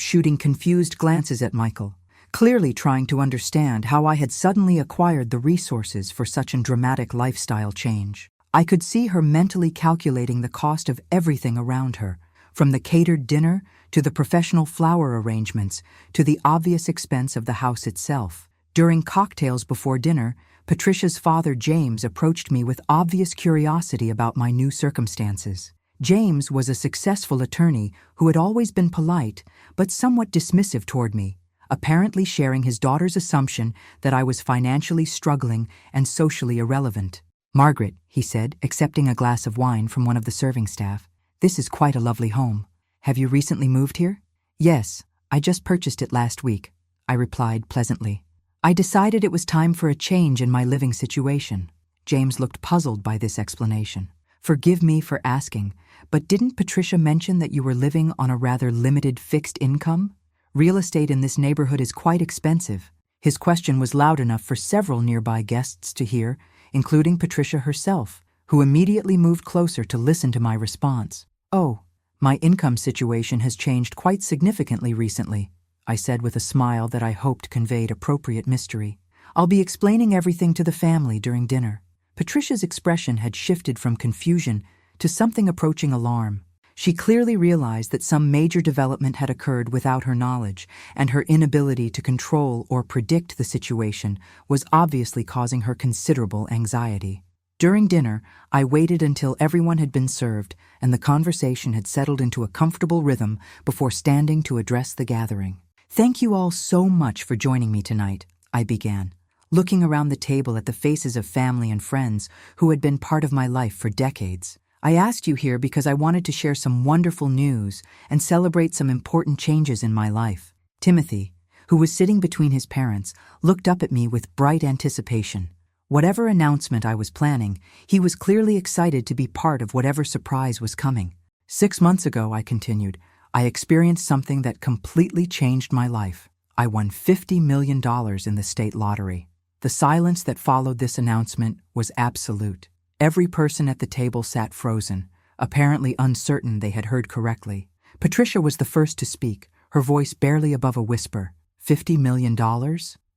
shooting confused glances at Michael, clearly trying to understand how I had suddenly acquired the resources for such a dramatic lifestyle change. I could see her mentally calculating the cost of everything around her, from the catered dinner to the professional flower arrangements to the obvious expense of the house itself. During cocktails before dinner, Patricia's father James approached me with obvious curiosity about my new circumstances. James was a successful attorney who had always been polite but somewhat dismissive toward me, apparently sharing his daughter's assumption that I was financially struggling and socially irrelevant. "Margaret," he said, accepting a glass of wine from one of the serving staff, "this is quite a lovely home. Have you recently moved here?" "Yes, I just purchased it last week," I replied pleasantly. I decided it was time for a change in my living situation. James looked puzzled by this explanation. "Forgive me for asking, but didn't Patricia mention that you were living on a rather limited fixed income? Real estate in this neighborhood is quite expensive." His question was loud enough for several nearby guests to hear, including Patricia herself, who immediately moved closer to listen to my response. "Oh, my income situation has changed quite significantly recently," I said with a smile that I hoped conveyed appropriate mystery. "I'll be explaining everything to the family during dinner." Patricia's expression had shifted from confusion to something approaching alarm. She clearly realized that some major development had occurred without her knowledge, and her inability to control or predict the situation was obviously causing her considerable anxiety. During dinner, I waited until everyone had been served and the conversation had settled into a comfortable rhythm before standing to address the gathering. "Thank you all so much for joining me tonight," I began, looking around the table at the faces of family and friends who had been part of my life for decades. "I asked you here because I wanted to share some wonderful news and celebrate some important changes in my life." Timothy, who was sitting between his parents, looked up at me with bright anticipation. Whatever announcement I was planning, he was clearly excited to be part of whatever surprise was coming. "6 months ago," I continued, "I experienced something that completely changed my life. I won $50 million in the state lottery." The silence that followed this announcement was absolute. Every person at the table sat frozen, apparently uncertain they had heard correctly. Patricia was the first to speak, her voice barely above a whisper. $50 million?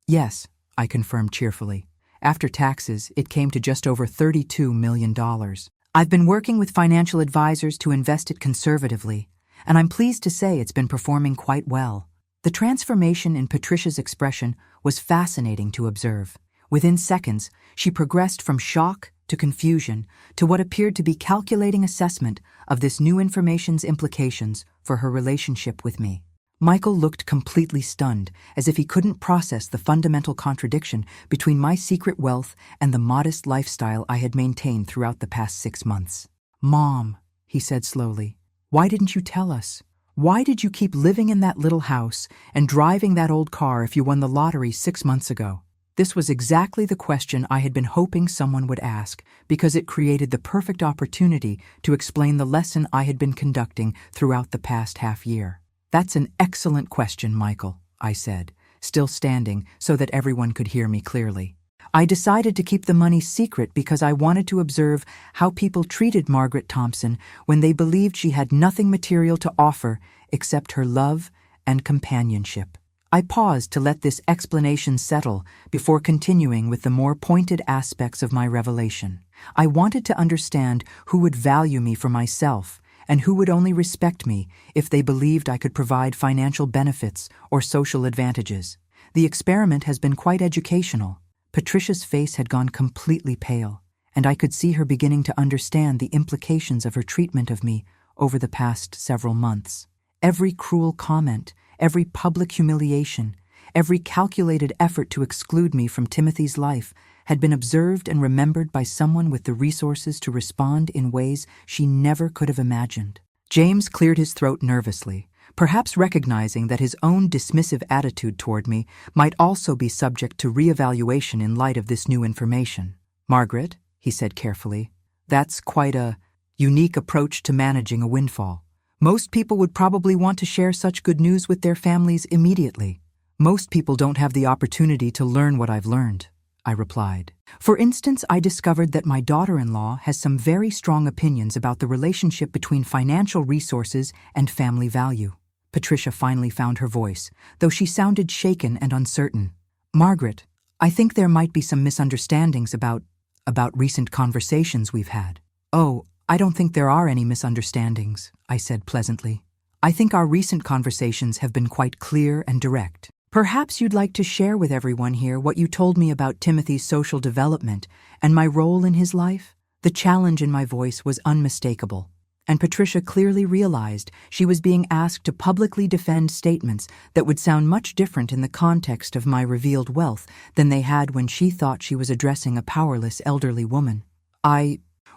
"Yes," I confirmed cheerfully. After taxes, it came to just over $32 million. "I've been working with financial advisors to invest it conservatively, and I'm pleased to say it's been performing quite well." The transformation in Patricia's expression was fascinating to observe. Within seconds, she progressed from shock to confusion to what appeared to be calculating assessment of this new information's implications for her relationship with me. Michael looked completely stunned, as if he couldn't process the fundamental contradiction between my secret wealth and the modest lifestyle I had maintained throughout the past 6 months. "Mom," he said slowly, "why didn't you tell us? Why did you keep living in that little house and driving that old car if you won the lottery 6 months ago?" This was exactly the question I had been hoping someone would ask, because it created the perfect opportunity to explain the lesson I had been conducting throughout the past half year. "That's an excellent question, Michael," I said, still standing so that everyone could hear me clearly. "I decided to keep the money secret because I wanted to observe how people treated Margaret Thompson when they believed she had nothing material to offer except her love and companionship." I paused to let this explanation settle before continuing with the more pointed aspects of my revelation. I wanted to understand who would value me for myself and who would only respect me if they believed I could provide financial benefits or social advantages. The experiment has been quite educational. Patricia's face had gone completely pale, and I could see her beginning to understand the implications of her treatment of me over the past several months. Every cruel comment, every public humiliation, every calculated effort to exclude me from Timothy's life had been observed and remembered by someone with the resources to respond in ways she never could have imagined. James cleared his throat nervously, perhaps recognizing that his own dismissive attitude toward me might also be subject to reevaluation in light of this new information. "Margaret," he said carefully, "that's quite a unique approach to managing a windfall. Most people would probably want to share such good news with their families immediately. Most people don't have the opportunity to learn what I've learned, I replied. For instance, I discovered that my daughter-in-law has some very strong opinions about the relationship between financial resources and family value. Patricia finally found her voice, though she sounded shaken and uncertain. Margaret, I think there might be some misunderstandings about recent conversations we've had. Oh, I don't think there are any misunderstandings, I said pleasantly. I think our recent conversations have been quite clear and direct. Perhaps you'd like to share with everyone here what you told me about Timothy's social development and my role in his life? The challenge in my voice was unmistakable, and Patricia clearly realized she was being asked to publicly defend statements that would sound much different in the context of my revealed wealth than they had when she thought she was addressing a powerless elderly woman.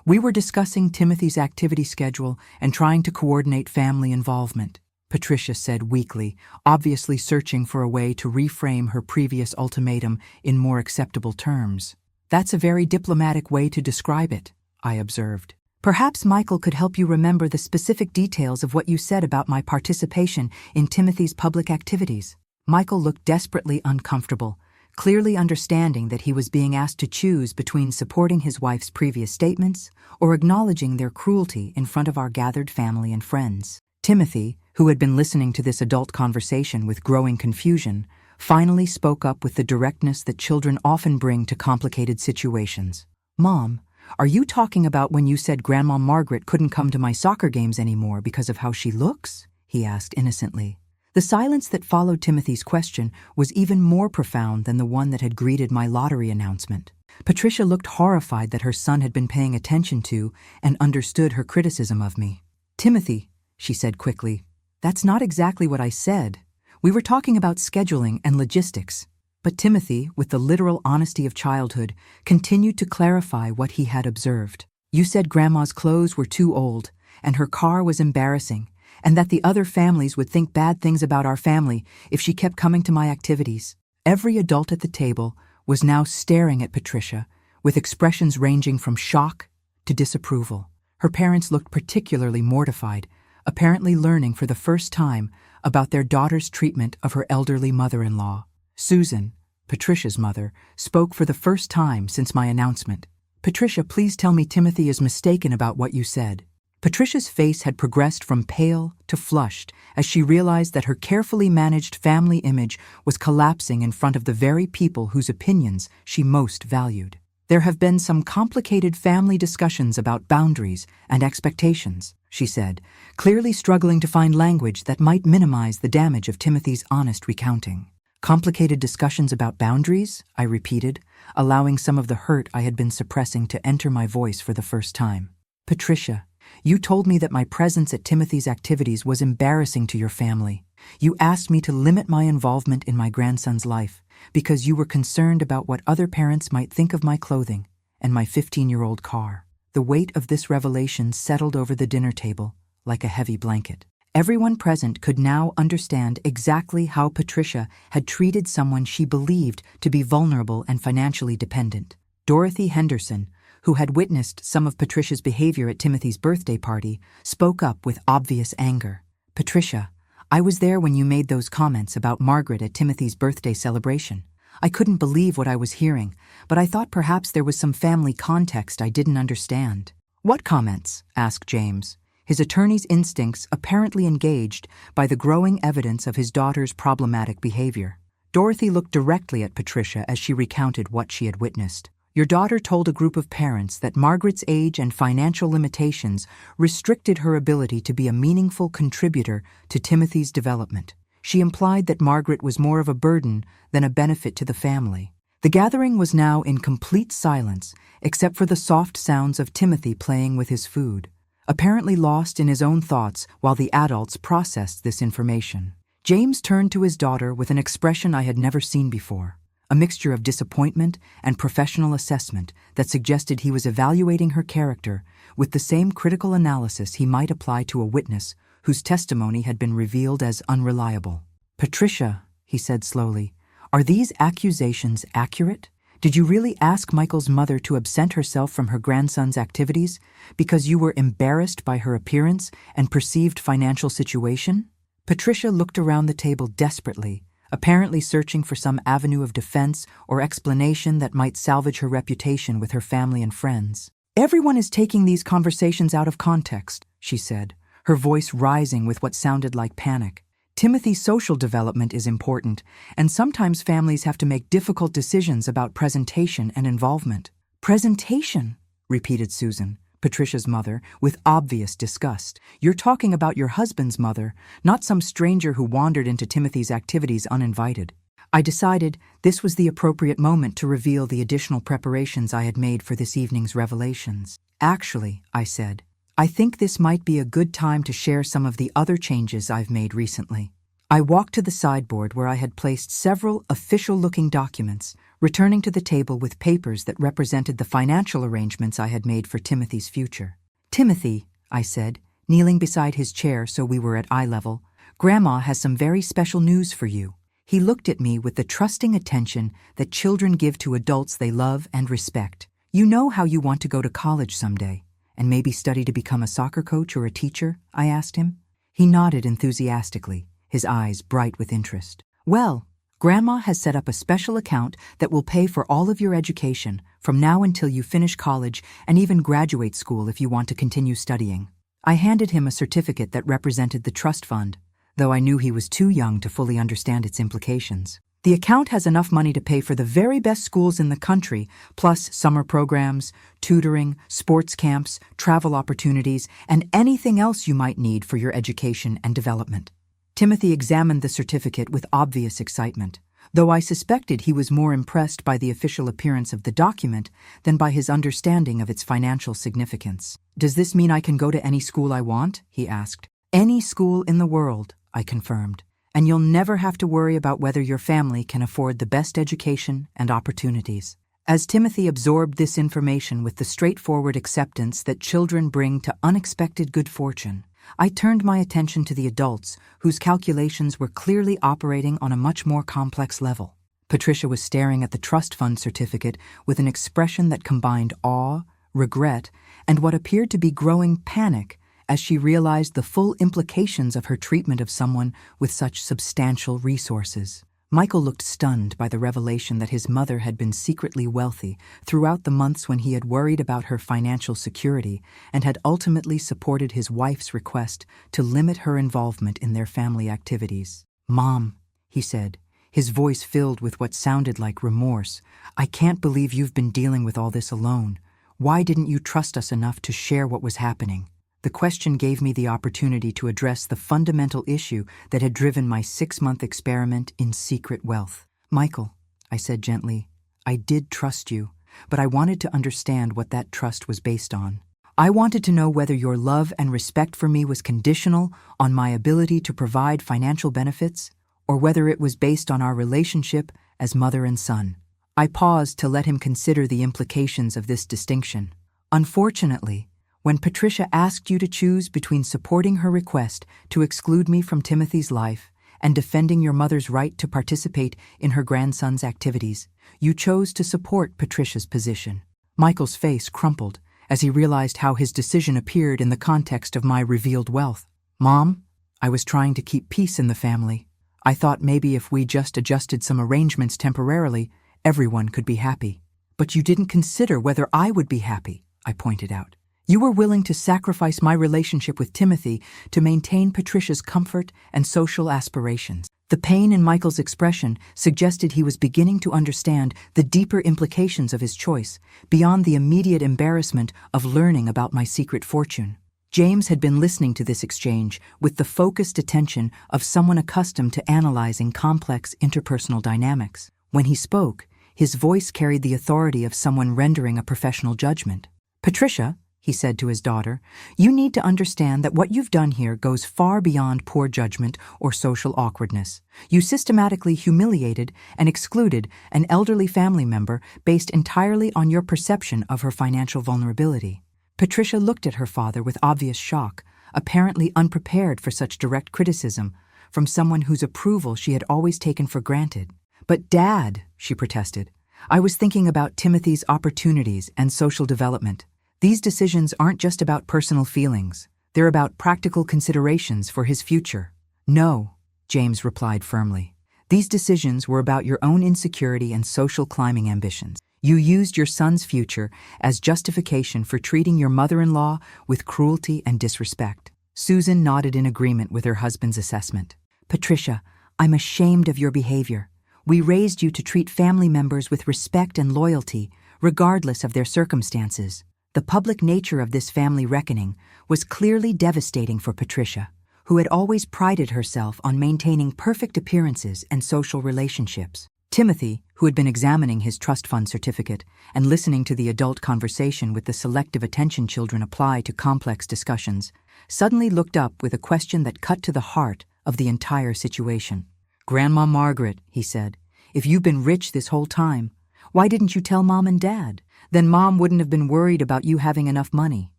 We were discussing Timothy's activity schedule and trying to coordinate family involvement, Patricia said weakly, obviously searching for a way to reframe her previous ultimatum in more acceptable terms. That's a very diplomatic way to describe it, I observed. Perhaps Michael could help you remember the specific details of what you said about my participation in Timothy's public activities. Michael looked desperately uncomfortable, clearly understanding that he was being asked to choose between supporting his wife's previous statements or acknowledging their cruelty in front of our gathered family and friends. Timothy, who had been listening to this adult conversation with growing confusion, finally spoke up with the directness that children often bring to complicated situations. Mom, are you talking about when you said Grandma Margaret couldn't come to my soccer games anymore because of how she looks? He asked innocently. The silence that followed Timothy's question was even more profound than the one that had greeted my lottery announcement. Patricia looked horrified that her son had been paying attention to and understood her criticism of me. Timothy, she said quickly, that's not exactly what I said. We were talking about scheduling and logistics. But Timothy, with the literal honesty of childhood, continued to clarify what he had observed. You said Grandma's clothes were too old, and her car was embarrassing, and that the other families would think bad things about our family if she kept coming to my activities. Every adult at the table was now staring at Patricia, with expressions ranging from shock to disapproval. Her parents looked particularly mortified, apparently learning for the first time about their daughter's treatment of her elderly mother-in-law. Susan, Patricia's mother, spoke for the first time since my announcement. Patricia, please tell me Timothy is mistaken about what you said. Patricia's face had progressed from pale to flushed as she realized that her carefully managed family image was collapsing in front of the very people whose opinions she most valued. There have been some complicated family discussions about boundaries and expectations, she said, clearly struggling to find language that might minimize the damage of Timothy's honest recounting. Complicated discussions about boundaries, I repeated, allowing some of the hurt I had been suppressing to enter my voice for the first time. Patricia, you told me that my presence at Timothy's activities was embarrassing to your family. You asked me to limit my involvement in my grandson's life because you were concerned about what other parents might think of my clothing and my 15-year-old car. The weight of this revelation settled over the dinner table like a heavy blanket. Everyone present could now understand exactly how Patricia had treated someone she believed to be vulnerable and financially dependent. Dorothy Henderson, who had witnessed some of Patricia's behavior at Timothy's birthday party, spoke up with obvious anger. Patricia, I was there when you made those comments about Margaret at Timothy's birthday celebration. I couldn't believe what I was hearing, but I thought perhaps there was some family context I didn't understand. What comments? Asked James, his attorney's instincts apparently engaged by the growing evidence of his daughter's problematic behavior. Dorothy looked directly at Patricia as she recounted what she had witnessed. Your daughter told a group of parents that Margaret's age and financial limitations restricted her ability to be a meaningful contributor to Timothy's development. She implied that Margaret was more of a burden than a benefit to the family. The gathering was now in complete silence, except for the soft sounds of Timothy playing with his food, apparently lost in his own thoughts while the adults processed this information. James turned to his daughter with an expression I had never seen before, a mixture of disappointment and professional assessment that suggested he was evaluating her character with the same critical analysis he might apply to a witness whose testimony had been revealed as unreliable. Patricia, he said slowly, are these accusations accurate? Did you really ask Michael's mother to absent herself from her grandson's activities because you were embarrassed by her appearance and perceived financial situation? Patricia looked around the table desperately, apparently searching for some avenue of defense or explanation that might salvage her reputation with her family and friends. Everyone is taking these conversations out of context, she said, her voice rising with what sounded like panic. Timothy's social development is important, and sometimes families have to make difficult decisions about presentation and involvement. Presentation, repeated Susan, Patricia's mother, with obvious disgust. You're talking about your husband's mother, not some stranger who wandered into Timothy's activities uninvited. I decided this was the appropriate moment to reveal the additional preparations I had made for this evening's revelations. Actually, I said, I think this might be a good time to share some of the other changes I've made recently. I walked to the sideboard where I had placed several official-looking documents, returning to the table with papers that represented the financial arrangements I had made for Timothy's future. Timothy, I said, kneeling beside his chair so we were at eye level, Grandma has some very special news for you. He looked at me with the trusting attention that children give to adults they love and respect. You know how you want to go to college someday, and maybe study to become a soccer coach or a teacher? I asked him. He nodded enthusiastically, his eyes bright with interest. Well, Grandma has set up a special account that will pay for all of your education from now until you finish college and even graduate school if you want to continue studying. I handed him a certificate that represented the trust fund, though I knew he was too young to fully understand its implications. The account has enough money to pay for the very best schools in the country, plus summer programs, tutoring, sports camps, travel opportunities, and anything else you might need for your education and development. Timothy examined the certificate with obvious excitement, though I suspected he was more impressed by the official appearance of the document than by his understanding of its financial significance. Does this mean I can go to any school I want? He asked. Any school in the world, I confirmed. And you'll never have to worry about whether your family can afford the best education and opportunities. As Timothy absorbed this information with the straightforward acceptance that children bring to unexpected good fortune, I turned my attention to the adults whose calculations were clearly operating on a much more complex level. Patricia was staring at the trust fund certificate with an expression that combined awe, regret, and what appeared to be growing panic as she realized the full implications of her treatment of someone with such substantial resources. Michael looked stunned by the revelation that his mother had been secretly wealthy throughout the months when he had worried about her financial security and had ultimately supported his wife's request to limit her involvement in their family activities. "Mom," he said, his voice filled with what sounded like remorse, "I can't believe you've been dealing with all this alone. Why didn't you trust us enough to share what was happening?" The question gave me the opportunity to address the fundamental issue that had driven my 6-month experiment in secret wealth. "Michael," I said gently, "I did trust you, but I wanted to understand what that trust was based on. I wanted to know whether your love and respect for me was conditional on my ability to provide financial benefits, or whether it was based on our relationship as mother and son." I paused to let him consider the implications of this distinction. Unfortunately, when Patricia asked you to choose between supporting her request to exclude me from Timothy's life and defending your mother's right to participate in her grandson's activities, you chose to support Patricia's position. Michael's face crumpled as he realized how his decision appeared in the context of my revealed wealth. "Mom, I was trying to keep peace in the family. I thought maybe if we just adjusted some arrangements temporarily, everyone could be happy. But you didn't consider whether I would be happy," I pointed out. "You were willing to sacrifice my relationship with Timothy to maintain Patricia's comfort and social aspirations." The pain in Michael's expression suggested he was beginning to understand the deeper implications of his choice, beyond the immediate embarrassment of learning about my secret fortune. James had been listening to this exchange with the focused attention of someone accustomed to analyzing complex interpersonal dynamics. When he spoke, his voice carried the authority of someone rendering a professional judgment. "Patricia," he said to his daughter, "you need to understand that what you've done here goes far beyond poor judgment or social awkwardness. You systematically humiliated and excluded an elderly family member based entirely on your perception of her financial vulnerability." Patricia looked at her father with obvious shock, apparently unprepared for such direct criticism from someone whose approval she had always taken for granted. "But Dad," she protested, I was thinking about Timothy's opportunities and social development. These decisions aren't just about personal feelings. They're about practical considerations for his future. No, James replied firmly. These decisions were about your own insecurity and social climbing ambitions. You used your son's future as justification for treating your mother-in-law with cruelty and disrespect. Susan nodded in agreement with her husband's assessment. Patricia, I'm ashamed of your behavior. We raised you to treat family members with respect and loyalty, regardless of their circumstances. The public nature of this family reckoning was clearly devastating for Patricia, who had always prided herself on maintaining perfect appearances and social relationships. Timothy, who had been examining his trust fund certificate and listening to the adult conversation with the selective attention children apply to complex discussions, suddenly looked up with a question that cut to the heart of the entire situation. Grandma Margaret, he said, if you've been rich this whole time, why didn't you tell Mom and Dad? Then Mom wouldn't have been worried about you having enough money.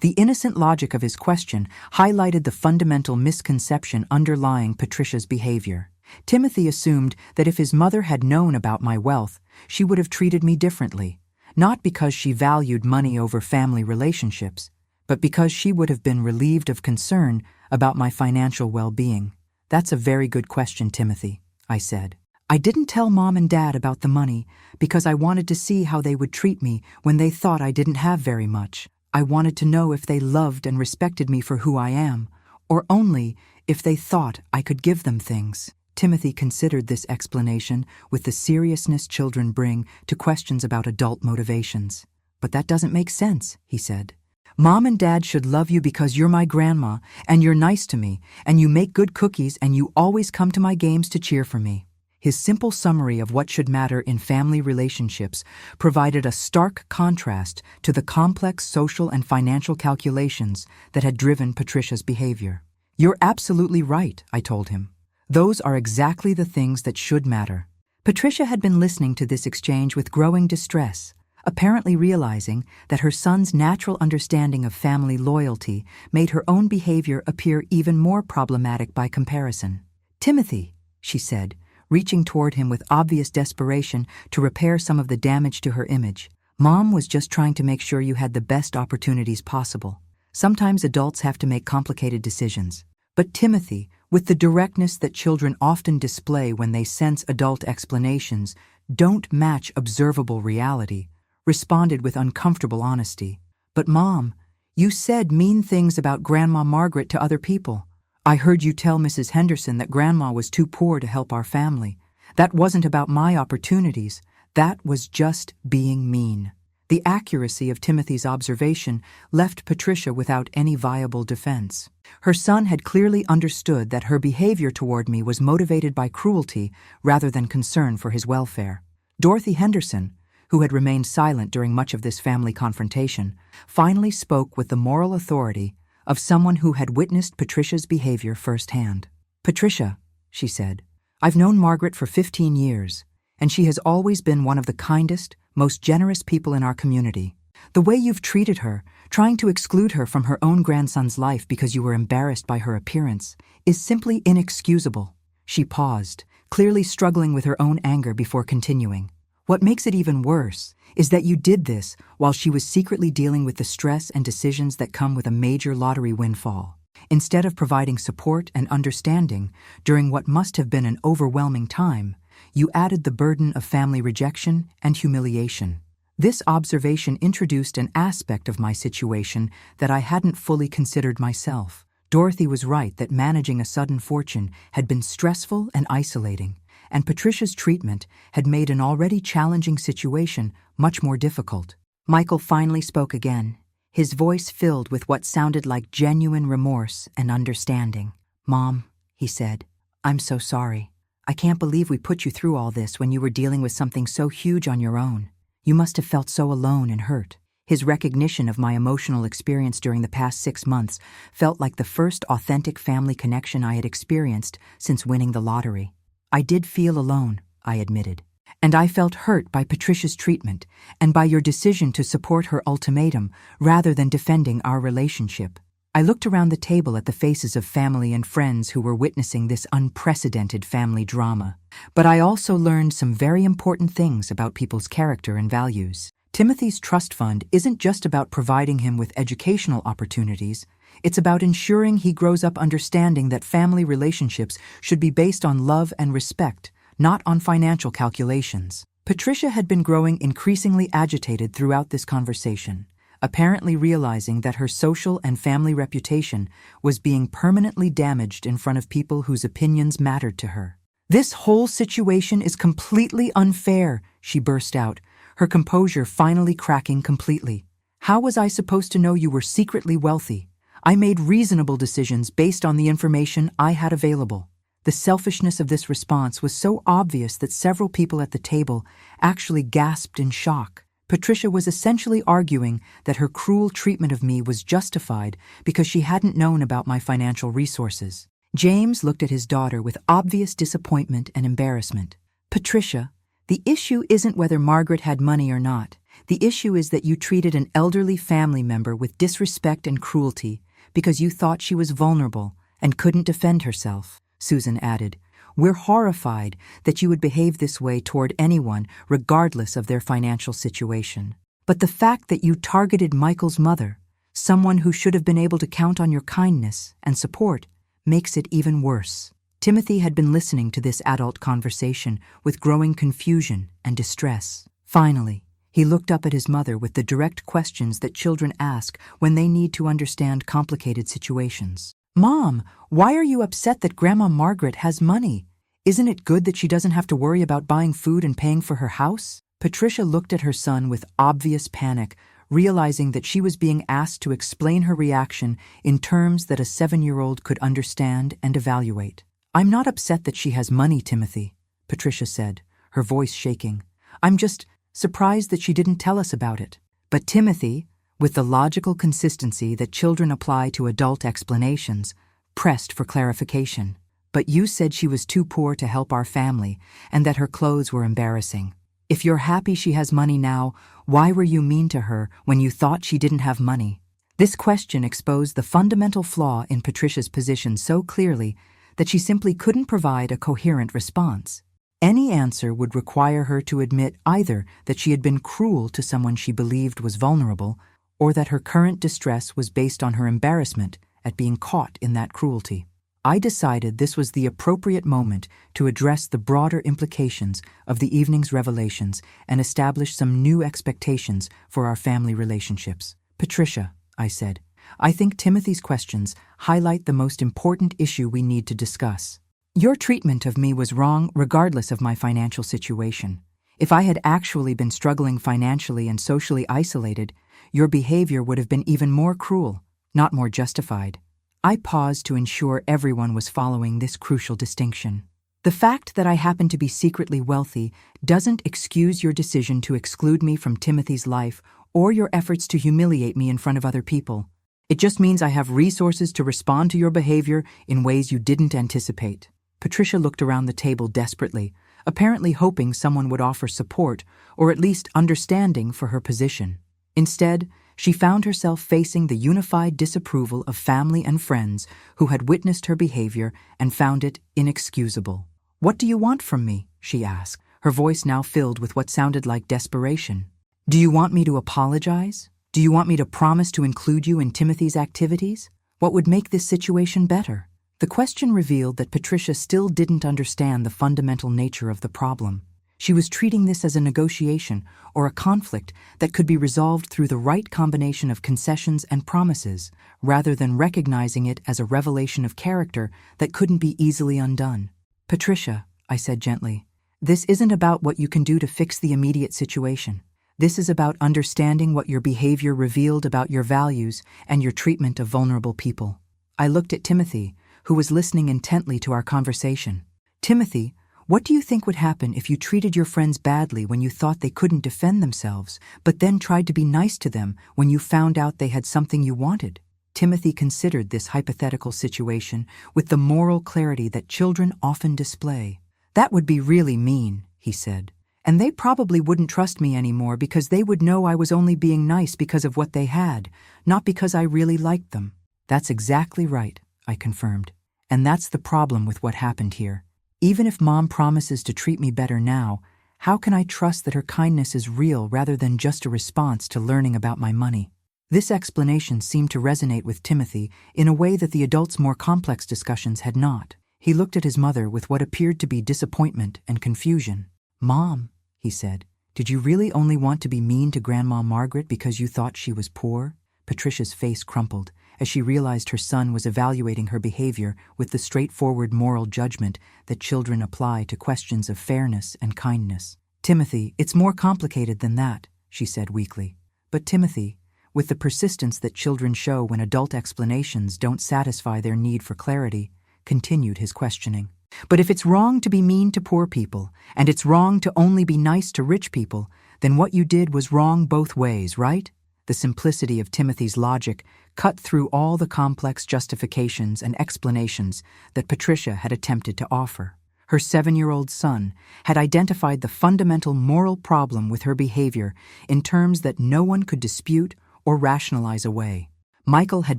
The innocent logic of his question highlighted the fundamental misconception underlying Patricia's behavior. Timothy assumed that if his mother had known about my wealth, she would have treated me differently, not because she valued money over family relationships, but because she would have been relieved of concern about my financial well-being. That's a very good question, Timothy, I said. I didn't tell Mom and Dad about the money because I wanted to see how they would treat me when they thought I didn't have very much. I wanted to know if they loved and respected me for who I am, or only if they thought I could give them things. Timothy considered this explanation with the seriousness children bring to questions about adult motivations. But that doesn't make sense, he said. Mom and Dad should love you because you're my grandma, and you're nice to me, and you make good cookies, and you always come to my games to cheer for me. His simple summary of what should matter in family relationships provided a stark contrast to the complex social and financial calculations that had driven Patricia's behavior. You're absolutely right, I told him. Those are exactly the things that should matter. Patricia had been listening to this exchange with growing distress, apparently realizing that her son's natural understanding of family loyalty made her own behavior appear even more problematic by comparison. Timothy, she said, reaching toward him with obvious desperation to repair some of the damage to her image. Mom was just trying to make sure you had the best opportunities possible. Sometimes adults have to make complicated decisions. But Timothy, with the directness that children often display when they sense adult explanations don't match observable reality, responded with uncomfortable honesty. But Mom, you said mean things about Grandma Margaret to other people. I heard you tell Mrs. Henderson that Grandma was too poor to help our family. That wasn't about my opportunities. That was just being mean. The accuracy of Timothy's observation left Patricia without any viable defense. Her son had clearly understood that her behavior toward me was motivated by cruelty rather than concern for his welfare. Dorothy Henderson, who had remained silent during much of this family confrontation, finally spoke with the moral authority of someone who had witnessed Patricia's behavior firsthand. Patricia, she said, I've known Margaret for 15 years, and she has always been one of the kindest, most generous people in our community. The way you've treated her, trying to exclude her from her own grandson's life because you were embarrassed by her appearance, is simply inexcusable. She paused, clearly struggling with her own anger before continuing. What makes it even worse is that you did this while she was secretly dealing with the stress and decisions that come with a major lottery windfall. Instead of providing support and understanding during what must have been an overwhelming time, you added the burden of family rejection and humiliation. This observation introduced an aspect of my situation that I hadn't fully considered myself. Dorothy was right that managing a sudden fortune had been stressful and isolating, and Patricia's treatment had made an already challenging situation much more difficult. Michael finally spoke again, his voice filled with what sounded like genuine remorse and understanding. Mom, he said, I'm so sorry. I can't believe we put you through all this when you were dealing with something so huge on your own. You must have felt so alone and hurt. His recognition of my emotional experience during the past 6 months felt like the first authentic family connection I had experienced since winning the lottery. I did feel alone, I admitted, and I felt hurt by Patricia's treatment and by your decision to support her ultimatum rather than defending our relationship. I looked around the table at the faces of family and friends who were witnessing this unprecedented family drama. But I also learned some very important things about people's character and values. Timothy's trust fund isn't just about providing him with educational opportunities, it's about ensuring he grows up understanding that family relationships should be based on love and respect, not on financial calculations. Patricia had been growing increasingly agitated throughout this conversation, apparently realizing that her social and family reputation was being permanently damaged in front of people whose opinions mattered to her. "This whole situation is completely unfair," she burst out, her composure finally cracking completely. "How was I supposed to know you were secretly wealthy? I made reasonable decisions based on the information I had available." The selfishness of this response was so obvious that several people at the table actually gasped in shock. Patricia was essentially arguing that her cruel treatment of me was justified because she hadn't known about my financial resources. James looked at his daughter with obvious disappointment and embarrassment. "Patricia, the issue isn't whether Margaret had money or not. The issue is that you treated an elderly family member with disrespect and cruelty because you thought she was vulnerable and couldn't defend herself," Susan added. "We're horrified that you would behave this way toward anyone regardless of their financial situation. But the fact that you targeted Michael's mother, someone who should have been able to count on your kindness and support, makes it even worse." Timothy had been listening to this adult conversation with growing confusion and distress. Finally, he looked up at his mother with the direct questions that children ask when they need to understand complicated situations. "Mom, why are you upset that Grandma Margaret has money? Isn't it good that she doesn't have to worry about buying food and paying for her house?" Patricia looked at her son with obvious panic, realizing that she was being asked to explain her reaction in terms that a 7-year-old could understand and evaluate. "I'm not upset that she has money, Timothy," Patricia said, her voice shaking. "I'm just surprised that she didn't tell us about it." But Timothy, with the logical consistency that children apply to adult explanations, pressed for clarification. "But you said she was too poor to help our family and that her clothes were embarrassing. If you're happy she has money now, why were you mean to her when you thought she didn't have money?" This question exposed the fundamental flaw in Patricia's position so clearly that she simply couldn't provide a coherent response. Any answer would require her to admit either that she had been cruel to someone she believed was vulnerable, or that her current distress was based on her embarrassment at being caught in that cruelty. I decided this was the appropriate moment to address the broader implications of the evening's revelations and establish some new expectations for our family relationships. "Patricia," I said, "I think Timothy's questions highlight the most important issue we need to discuss. Your treatment of me was wrong regardless of my financial situation. If I had actually been struggling financially and socially isolated, your behavior would have been even more cruel, not more justified." I paused to ensure everyone was following this crucial distinction. "The fact that I happen to be secretly wealthy doesn't excuse your decision to exclude me from Timothy's life or your efforts to humiliate me in front of other people. It just means I have resources to respond to your behavior in ways you didn't anticipate." Patricia looked around the table desperately, apparently hoping someone would offer support or at least understanding for her position. Instead, she found herself facing the unified disapproval of family and friends who had witnessed her behavior and found it inexcusable. "What do you want from me?" she asked, her voice now filled with what sounded like desperation. "Do you want me to apologize? Do you want me to promise to include you in Timothy's activities? What would make this situation better?" The question revealed that Patricia still didn't understand the fundamental nature of the problem. She was treating this as a negotiation or a conflict that could be resolved through the right combination of concessions and promises, rather than recognizing it as a revelation of character that couldn't be easily undone. "Patricia," I said gently, "this isn't about what you can do to fix the immediate situation. This is about understanding what your behavior revealed about your values and your treatment of vulnerable people." I looked at Timothy, who was listening intently to our conversation. "Timothy, what do you think would happen if you treated your friends badly when you thought they couldn't defend themselves, but then tried to be nice to them when you found out they had something you wanted?" Timothy considered this hypothetical situation with the moral clarity that children often display. "That would be really mean," he said. "And they probably wouldn't trust me anymore because they would know I was only being nice because of what they had, not because I really liked them." That's exactly right, I confirmed. And that's the problem with what happened here. Even if Mom promises to treat me better now, how can I trust that her kindness is real rather than just a response to learning about my money? This explanation seemed to resonate with Timothy in a way that the adults' more complex discussions had not. He looked at his mother with what appeared to be disappointment and confusion. "Mom," he said, "did you really only want to be mean to Grandma Margaret because you thought she was poor?" Patricia's face crumpled as she realized her son was evaluating her behavior with the straightforward moral judgment that children apply to questions of fairness and kindness. "Timothy, it's more complicated than that," she said weakly. But Timothy, with the persistence that children show when adult explanations don't satisfy their need for clarity, continued his questioning. "But if it's wrong to be mean to poor people, and it's wrong to only be nice to rich people, then what you did was wrong both ways, right?" The simplicity of Timothy's logic cut through all the complex justifications and explanations that Patricia had attempted to offer. Her 7-year-old son had identified the fundamental moral problem with her behavior in terms that no one could dispute or rationalize away. Michael had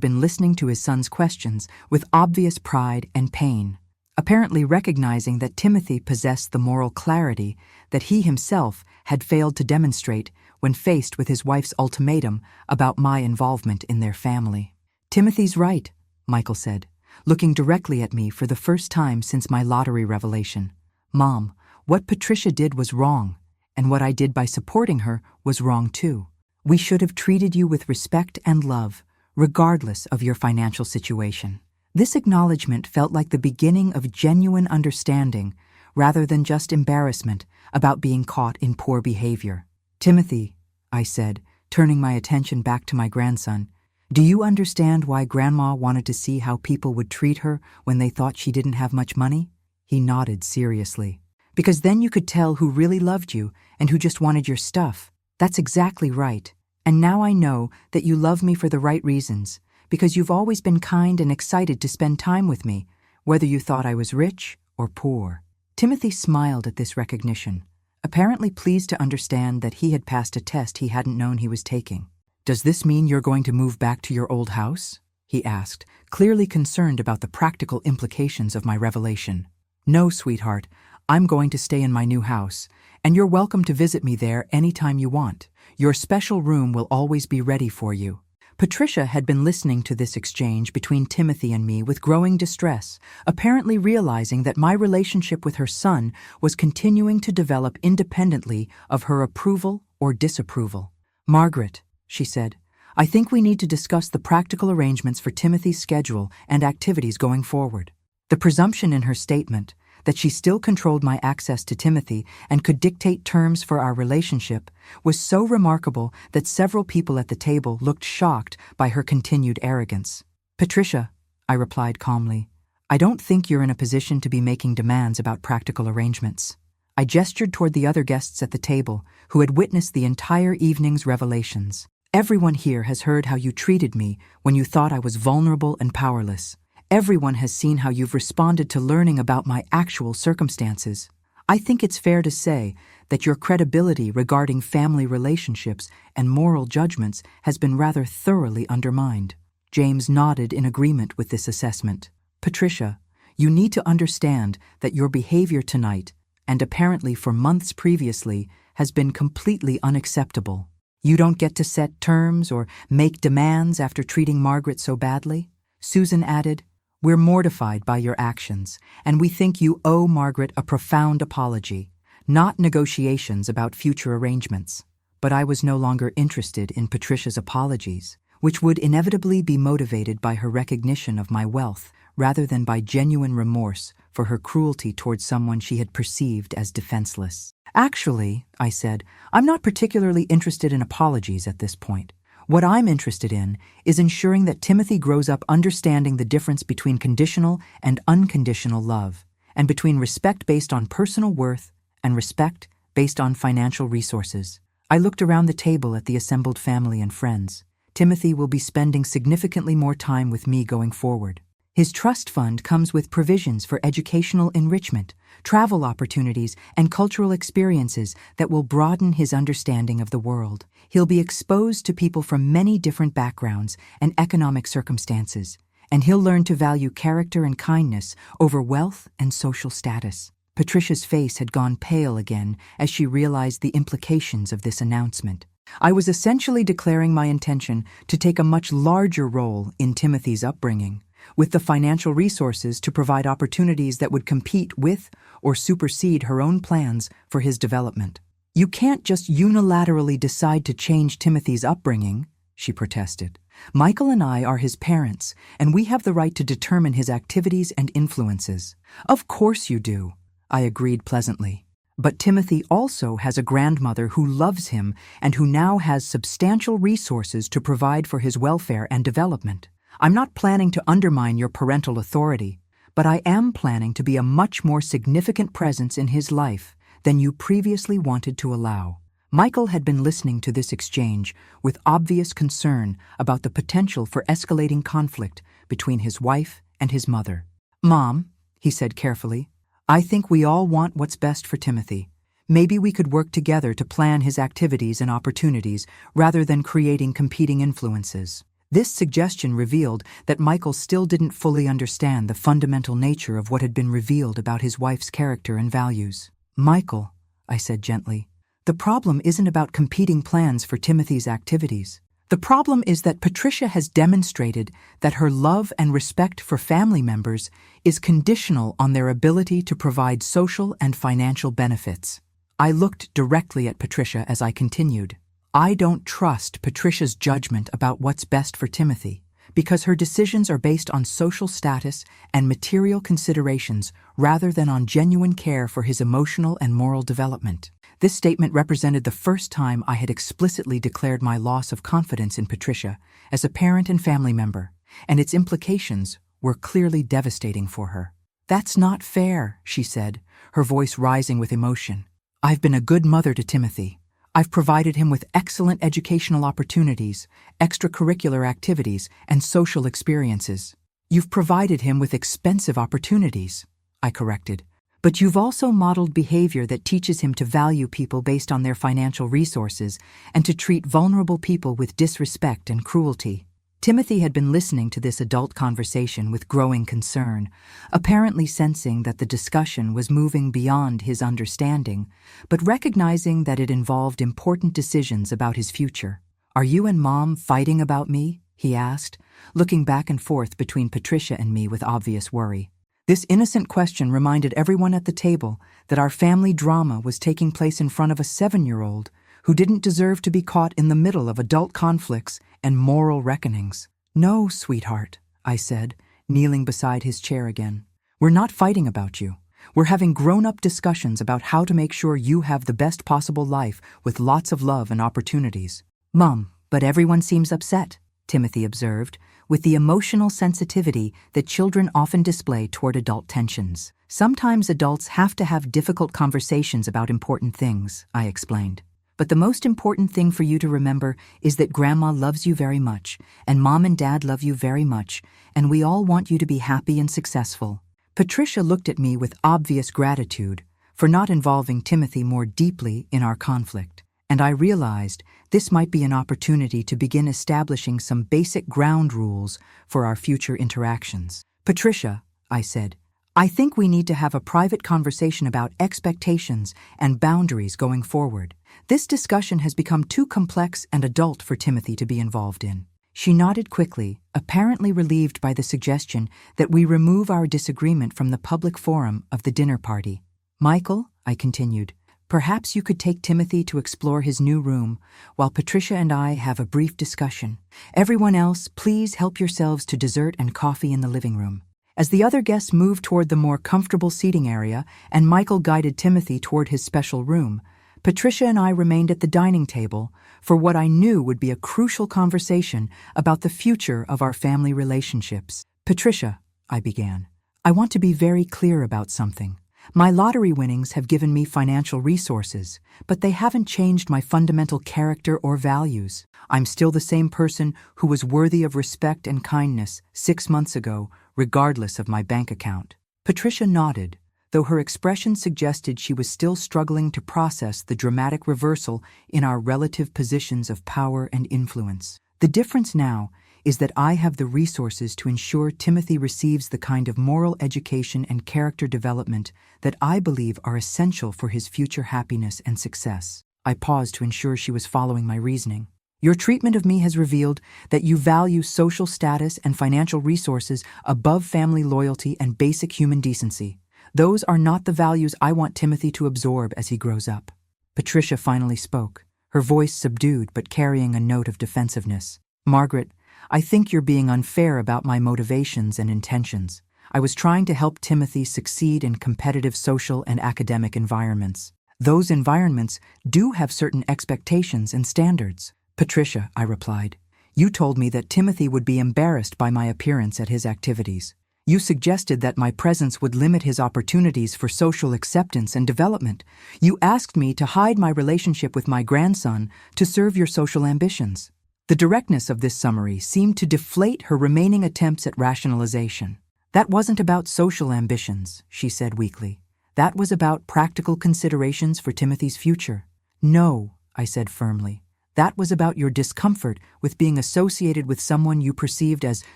been listening to his son's questions with obvious pride and pain, apparently recognizing that Timothy possessed the moral clarity that he himself had failed to demonstrate when faced with his wife's ultimatum about my involvement in their family. "Timothy's right," Michael said, looking directly at me for the first time since my lottery revelation. "Mom, what Patricia did was wrong, and what I did by supporting her was wrong too. We should have treated you with respect and love, regardless of your financial situation." This acknowledgement felt like the beginning of genuine understanding, rather than just embarrassment about being caught in poor behavior. "Timothy," I said, turning my attention back to my grandson, "do you understand why Grandma wanted to see how people would treat her when they thought she didn't have much money?" He nodded seriously. "Because then you could tell who really loved you and who just wanted your stuff. That's exactly right. And now I know that you love me for the right reasons, because you've always been kind and excited to spend time with me, whether you thought I was rich or poor." Timothy smiled at this recognition, apparently pleased to understand that he had passed a test he hadn't known he was taking. "Does this mean you're going to move back to your old house?" he asked, clearly concerned about the practical implications of my revelation. "No, sweetheart, I'm going to stay in my new house, and you're welcome to visit me there anytime you want. Your special room will always be ready for you." Patricia had been listening to this exchange between Timothy and me with growing distress, apparently realizing that my relationship with her son was continuing to develop independently of her approval or disapproval. "Margaret," she said, "I think we need to discuss the practical arrangements for Timothy's schedule and activities going forward." The presumption in her statement that she still controlled my access to Timothy and could dictate terms for our relationship was so remarkable that several people at the table looked shocked by her continued arrogance. "Patricia," I replied calmly, "I don't think you're in a position to be making demands about practical arrangements." I gestured toward the other guests at the table who had witnessed the entire evening's revelations. "Everyone here has heard how you treated me when you thought I was vulnerable and powerless. Everyone has seen how you've responded to learning about my actual circumstances. I think it's fair to say that your credibility regarding family relationships and moral judgments has been rather thoroughly undermined." James nodded in agreement with this assessment. "Patricia, you need to understand that your behavior tonight, and apparently for months previously, has been completely unacceptable. You don't get to set terms or make demands after treating Margaret so badly." Susan added, "We're mortified by your actions, and we think you owe Margaret a profound apology, not negotiations about future arrangements." But I was no longer interested in Patricia's apologies, which would inevitably be motivated by her recognition of my wealth rather than by genuine remorse for her cruelty towards someone she had perceived as defenseless. "Actually," I said, "I'm not particularly interested in apologies at this point. What I'm interested in is ensuring that Timothy grows up understanding the difference between conditional and unconditional love, and between respect based on personal worth and respect based on financial resources." I looked around the table at the assembled family and friends. Timothy will be spending significantly more time with me going forward. His trust fund comes with provisions for educational enrichment, travel opportunities, and cultural experiences that will broaden his understanding of the world. He'll be exposed to people from many different backgrounds and economic circumstances, and he'll learn to value character and kindness over wealth and social status. Patricia's face had gone pale again as she realized the implications of this announcement. I was essentially declaring my intention to take a much larger role in Timothy's upbringing, with the financial resources to provide opportunities that would compete with or supersede her own plans for his development. "You can't just unilaterally decide to change Timothy's upbringing," she protested. "Michael and I are his parents, and we have the right to determine his activities and influences." "Of course you do," I agreed pleasantly. "But Timothy also has a grandmother who loves him and who now has substantial resources to provide for his welfare and development. I'm not planning to undermine your parental authority, but I am planning to be a much more significant presence in his life than you previously wanted to allow." Michael had been listening to this exchange with obvious concern about the potential for escalating conflict between his wife and his mother. "Mom," he said carefully, "I think we all want what's best for Timothy. Maybe we could work together to plan his activities and opportunities rather than creating competing influences." This suggestion revealed that Michael still didn't fully understand the fundamental nature of what had been revealed about his wife's character and values. "Michael," I said gently, "the problem isn't about competing plans for Timothy's activities. The problem is that Patricia has demonstrated that her love and respect for family members is conditional on their ability to provide social and financial benefits." I looked directly at Patricia as I continued. "I don't trust Patricia's judgment about what's best for Timothy, because her decisions are based on social status and material considerations rather than on genuine care for his emotional and moral development." This statement represented the first time I had explicitly declared my loss of confidence in Patricia as a parent and family member, and its implications were clearly devastating for her. "That's not fair," she said, her voice rising with emotion. "I've been a good mother to Timothy. I've provided him with excellent educational opportunities, extracurricular activities, and social experiences." "You've provided him with expensive opportunities," I corrected. "But you've also modeled behavior that teaches him to value people based on their financial resources and to treat vulnerable people with disrespect and cruelty." Timothy had been listening to this adult conversation with growing concern, apparently sensing that the discussion was moving beyond his understanding, but recognizing that it involved important decisions about his future. "Are you and Mom fighting about me?" he asked, looking back and forth between Patricia and me with obvious worry. This innocent question reminded everyone at the table that our family drama was taking place in front of a 7-year-old who didn't deserve to be caught in the middle of adult conflicts and moral reckonings. "No, sweetheart," I said, kneeling beside his chair again. "We're not fighting about you. We're having grown-up discussions about how to make sure you have the best possible life with lots of love and opportunities." "Mom, but everyone seems upset," Timothy observed, with the emotional sensitivity that children often display toward adult tensions. "Sometimes adults have to have difficult conversations about important things," I explained. "But the most important thing for you to remember is that Grandma loves you very much, and Mom and Dad love you very much, and we all want you to be happy and successful." Patricia looked at me with obvious gratitude for not involving Timothy more deeply in our conflict, and I realized this might be an opportunity to begin establishing some basic ground rules for our future interactions. "Patricia," I said, "I think we need to have a private conversation about expectations and boundaries going forward. This discussion has become too complex and adult for Timothy to be involved in." She nodded quickly, apparently relieved by the suggestion that we remove our disagreement from the public forum of the dinner party. "Michael," I continued, "perhaps you could take Timothy to explore his new room while Patricia and I have a brief discussion. Everyone else, please help yourselves to dessert and coffee in the living room." As the other guests moved toward the more comfortable seating area and Michael guided Timothy toward his special room, Patricia and I remained at the dining table for what I knew would be a crucial conversation about the future of our family relationships. "Patricia," I began, "I want to be very clear about something. My lottery winnings have given me financial resources, but they haven't changed my fundamental character or values. I'm still the same person who was worthy of respect and kindness 6 months ago, regardless of my bank account." Patricia nodded, though her expression suggested she was still struggling to process the dramatic reversal in our relative positions of power and influence. "The difference now is that I have the resources to ensure Timothy receives the kind of moral education and character development that I believe are essential for his future happiness and success. I paused to ensure she was following my reasoning. Your treatment of me has revealed that you value social status and financial resources above family loyalty and basic human decency. Those are not the values I want Timothy to absorb as he grows up. Patricia finally spoke, her voice subdued but carrying a note of defensiveness. Margaret, I think you're being unfair about my motivations and intentions. I was trying to help Timothy succeed in competitive social and academic environments. Those environments do have certain expectations and standards. Patricia, I replied, you told me that Timothy would be embarrassed by my appearance at his activities. You suggested that my presence would limit his opportunities for social acceptance and development. You asked me to hide my relationship with my grandson to serve your social ambitions. The directness of this summary seemed to deflate her remaining attempts at rationalization. That wasn't about social ambitions, she said weakly. That was about practical considerations for Timothy's future. No, I said firmly. That was about your discomfort with being associated with someone you perceived as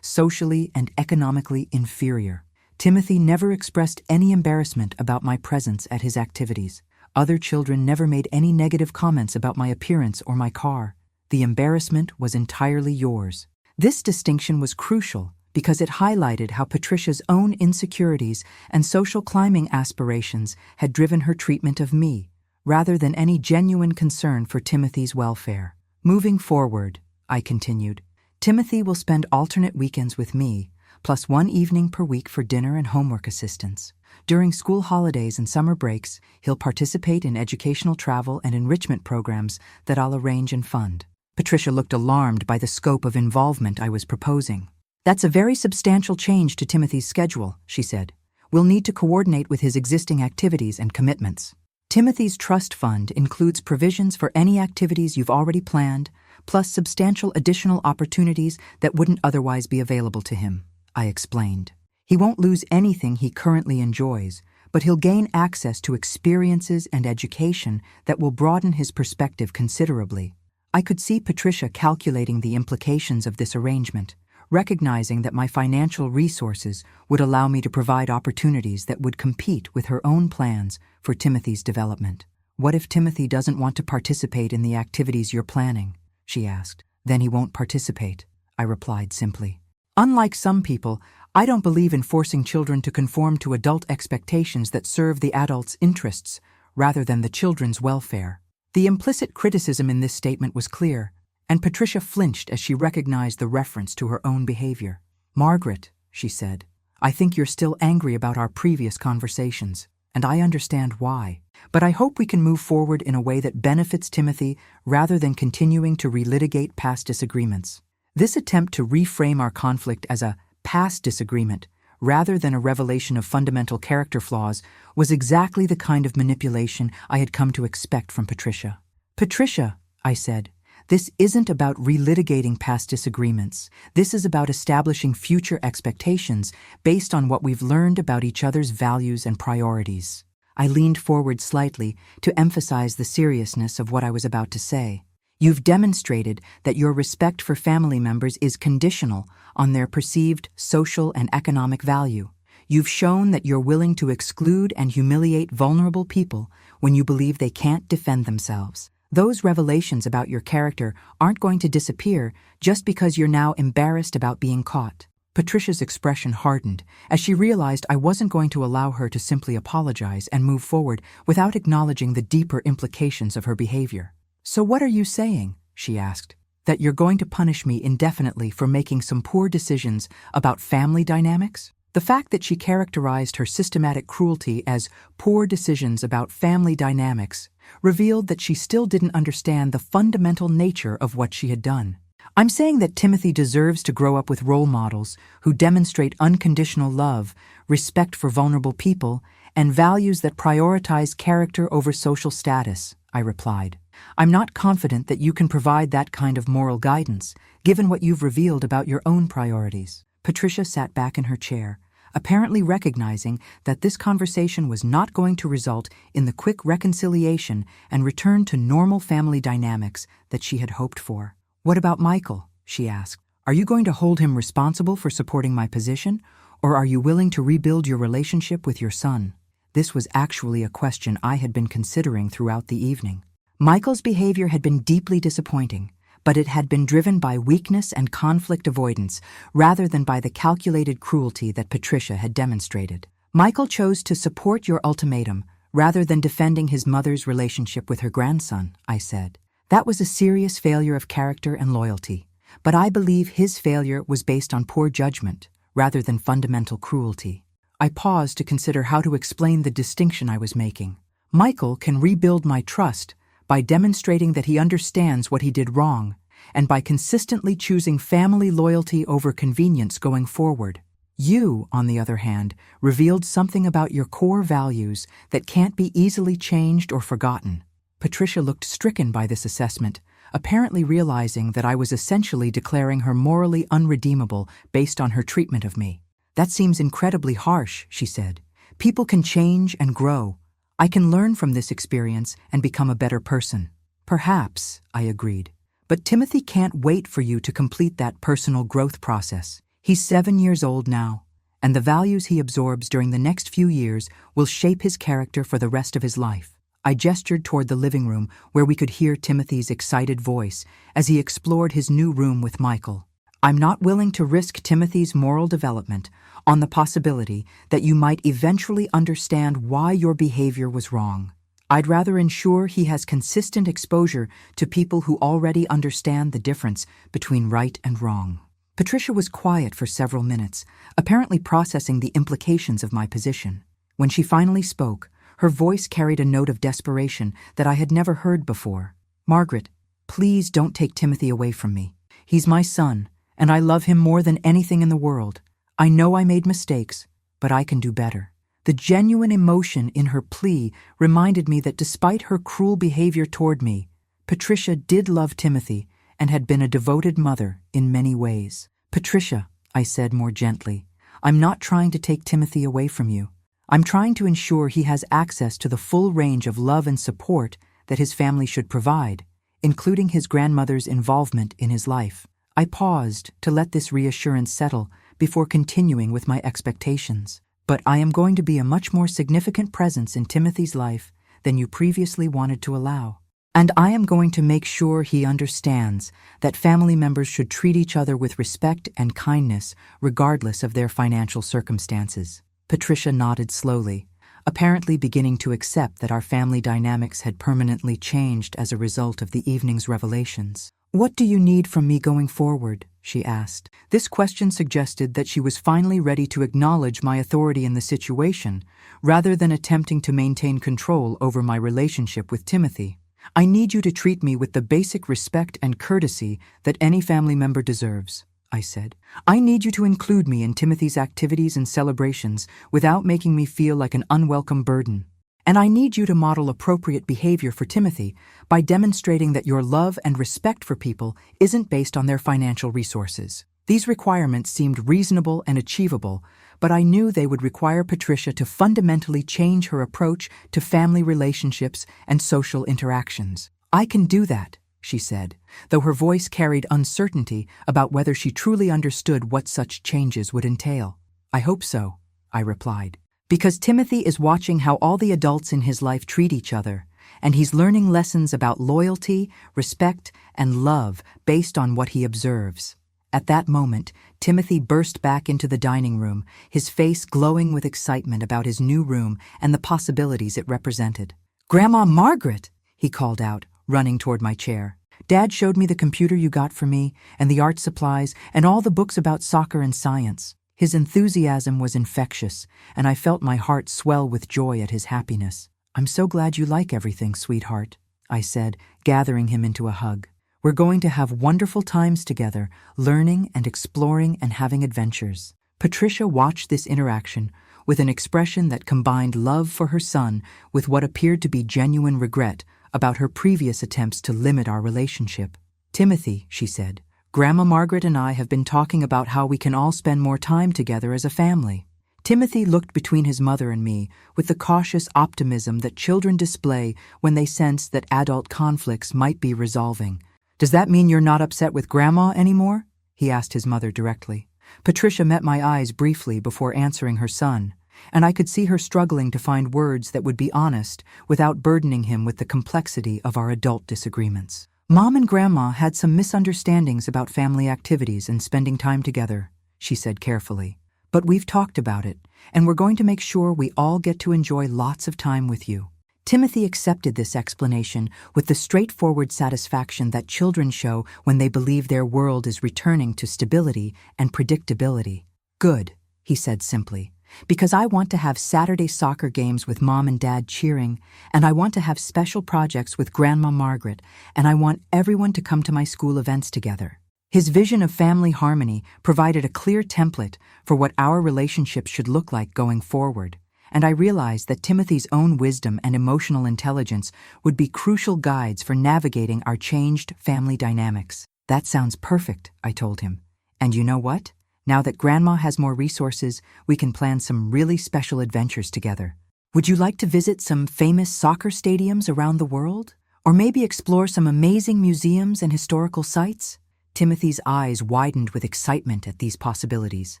socially and economically inferior. Timothy never expressed any embarrassment about my presence at his activities. Other children never made any negative comments about my appearance or my car. The embarrassment was entirely yours. This distinction was crucial because it highlighted how Patricia's own insecurities and social climbing aspirations had driven her treatment of me, rather than any genuine concern for Timothy's welfare. Moving forward, I continued, Timothy will spend alternate weekends with me, plus one evening per week for dinner and homework assistance. During school holidays and summer breaks, he'll participate in educational travel and enrichment programs that I'll arrange and fund. Patricia looked alarmed by the scope of involvement I was proposing. That's a very substantial change to Timothy's schedule, she said. We'll need to coordinate with his existing activities and commitments. Timothy's trust fund includes provisions for any activities you've already planned, plus substantial additional opportunities that wouldn't otherwise be available to him, I explained. He won't lose anything he currently enjoys, but he'll gain access to experiences and education that will broaden his perspective considerably. I could see Patricia calculating the implications of this arrangement, recognizing that my financial resources would allow me to provide opportunities that would compete with her own plans for Timothy's development. What if Timothy doesn't want to participate in the activities you're planning? She asked. Then he won't participate, I replied simply. Unlike some people, I don't believe in forcing children to conform to adult expectations that serve the adults' interests rather than the children's welfare. The implicit criticism in this statement was clear, and Patricia flinched as she recognized the reference to her own behavior. Margaret, she said, I think you're still angry about our previous conversations, and I understand why. But I hope we can move forward in a way that benefits Timothy rather than continuing to relitigate past disagreements. This attempt to reframe our conflict as a past disagreement rather than a revelation of fundamental character flaws was exactly the kind of manipulation I had come to expect from Patricia. Patricia, I said, this isn't about relitigating past disagreements. This is about establishing future expectations based on what we've learned about each other's values and priorities. I leaned forward slightly to emphasize the seriousness of what I was about to say. You've demonstrated that your respect for family members is conditional on their perceived social and economic value. You've shown that you're willing to exclude and humiliate vulnerable people when you believe they can't defend themselves. Those revelations about your character aren't going to disappear just because you're now embarrassed about being caught. Patricia's expression hardened as she realized I wasn't going to allow her to simply apologize and move forward without acknowledging the deeper implications of her behavior. So what are you saying? She asked. That you're going to punish me indefinitely for making some poor decisions about family dynamics? The fact that she characterized her systematic cruelty as poor decisions about family dynamics revealed that she still didn't understand the fundamental nature of what she had done. I'm saying that Timothy deserves to grow up with role models who demonstrate unconditional love, respect for vulnerable people, and values that prioritize character over social status, I replied. I'm not confident that you can provide that kind of moral guidance, given what you've revealed about your own priorities. Patricia sat back in her chair, apparently recognizing that this conversation was not going to result in the quick reconciliation and return to normal family dynamics that she had hoped for. What about Michael? She asked. Are you going to hold him responsible for supporting my position, or are you willing to rebuild your relationship with your son? This was actually a question I had been considering throughout the evening. Michael's behavior had been deeply disappointing, but it had been driven by weakness and conflict avoidance rather than by the calculated cruelty that Patricia had demonstrated. Michael chose to support your ultimatum rather than defending his mother's relationship with her grandson, I said. That was a serious failure of character and loyalty, but I believe his failure was based on poor judgment rather than fundamental cruelty. I paused to consider how to explain the distinction I was making. Michael can rebuild my trust by demonstrating that he understands what he did wrong and by consistently choosing family loyalty over convenience going forward. You, on the other hand, revealed something about your core values that can't be easily changed or forgotten. Patricia looked stricken by this assessment, apparently realizing that I was essentially declaring her morally unredeemable based on her treatment of me. That seems incredibly harsh, she said. People can change and grow. I can learn from this experience and become a better person. Perhaps, I agreed. But Timothy can't wait for you to complete that personal growth process. He's 7 years old now, and the values he absorbs during the next few years will shape his character for the rest of his life. I gestured toward the living room where we could hear Timothy's excited voice as he explored his new room with Michael. I'm not willing to risk Timothy's moral development on the possibility that you might eventually understand why your behavior was wrong. I'd rather ensure he has consistent exposure to people who already understand the difference between right and wrong. Patricia was quiet for several minutes, apparently processing the implications of my position. When she finally spoke, her voice carried a note of desperation that I had never heard before. Margaret, please don't take Timothy away from me. He's my son, and I love him more than anything in the world. I know I made mistakes, but I can do better. The genuine emotion in her plea reminded me that despite her cruel behavior toward me, Patricia did love Timothy and had been a devoted mother in many ways. Patricia, I said more gently, I'm not trying to take Timothy away from you. I'm trying to ensure he has access to the full range of love and support that his family should provide, including his grandmother's involvement in his life. I paused to let this reassurance settle before continuing with my expectations. But I am going to be a much more significant presence in Timothy's life than you previously wanted to allow. And I am going to make sure he understands that family members should treat each other with respect and kindness regardless of their financial circumstances. Patricia nodded slowly, apparently beginning to accept that our family dynamics had permanently changed as a result of the evening's revelations. What do you need from me going forward? She asked. This question suggested that she was finally ready to acknowledge my authority in the situation, rather than attempting to maintain control over my relationship with Timothy. I need you to treat me with the basic respect and courtesy that any family member deserves, I said. I need you to include me in Timothy's activities and celebrations without making me feel like an unwelcome burden. And I need you to model appropriate behavior for Timothy by demonstrating that your love and respect for people isn't based on their financial resources. These requirements seemed reasonable and achievable, but I knew they would require Patricia to fundamentally change her approach to family relationships and social interactions. I can do that, she said, though her voice carried uncertainty about whether she truly understood what such changes would entail. I hope so, I replied. Because Timothy is watching how all the adults in his life treat each other, and he's learning lessons about loyalty, respect, and love based on what he observes. At that moment, Timothy burst back into the dining room, his face glowing with excitement about his new room and the possibilities it represented. "Grandma Margaret!" he called out, running toward my chair. "Dad showed me the computer you got for me, and the art supplies, and all the books about soccer and science." His enthusiasm was infectious, and I felt my heart swell with joy at his happiness. "I'm so glad you like everything, sweetheart," I said, gathering him into a hug. "We're going to have wonderful times together, learning and exploring and having adventures." Patricia watched this interaction with an expression that combined love for her son with what appeared to be genuine regret about her previous attempts to limit our relationship. "Timothy," she said, "Grandma Margaret and I have been talking about how we can all spend more time together as a family." Timothy looked between his mother and me with the cautious optimism that children display when they sense that adult conflicts might be resolving. "Does that mean you're not upset with Grandma anymore?" he asked his mother directly. Patricia met my eyes briefly before answering her son, and I could see her struggling to find words that would be honest without burdening him with the complexity of our adult disagreements. Mom and Grandma had some misunderstandings about family activities and spending time together, she said carefully. But we've talked about it, and we're going to make sure we all get to enjoy lots of time with you. Timothy accepted this explanation with the straightforward satisfaction that children show when they believe their world is returning to stability and predictability. Good, he said simply, because I want to have Saturday soccer games with Mom and Dad cheering, and I want to have special projects with Grandma Margaret, and I want everyone to come to my school events together. His vision of family harmony provided a clear template for what our relationship should look like going forward, and I realized that Timothy's own wisdom and emotional intelligence would be crucial guides for navigating our changed family dynamics. That sounds perfect, I told him. And you know what? Now that Grandma has more resources, we can plan some really special adventures together. Would you like to visit some famous soccer stadiums around the world? Or maybe explore some amazing museums and historical sites? Timothy's eyes widened with excitement at these possibilities.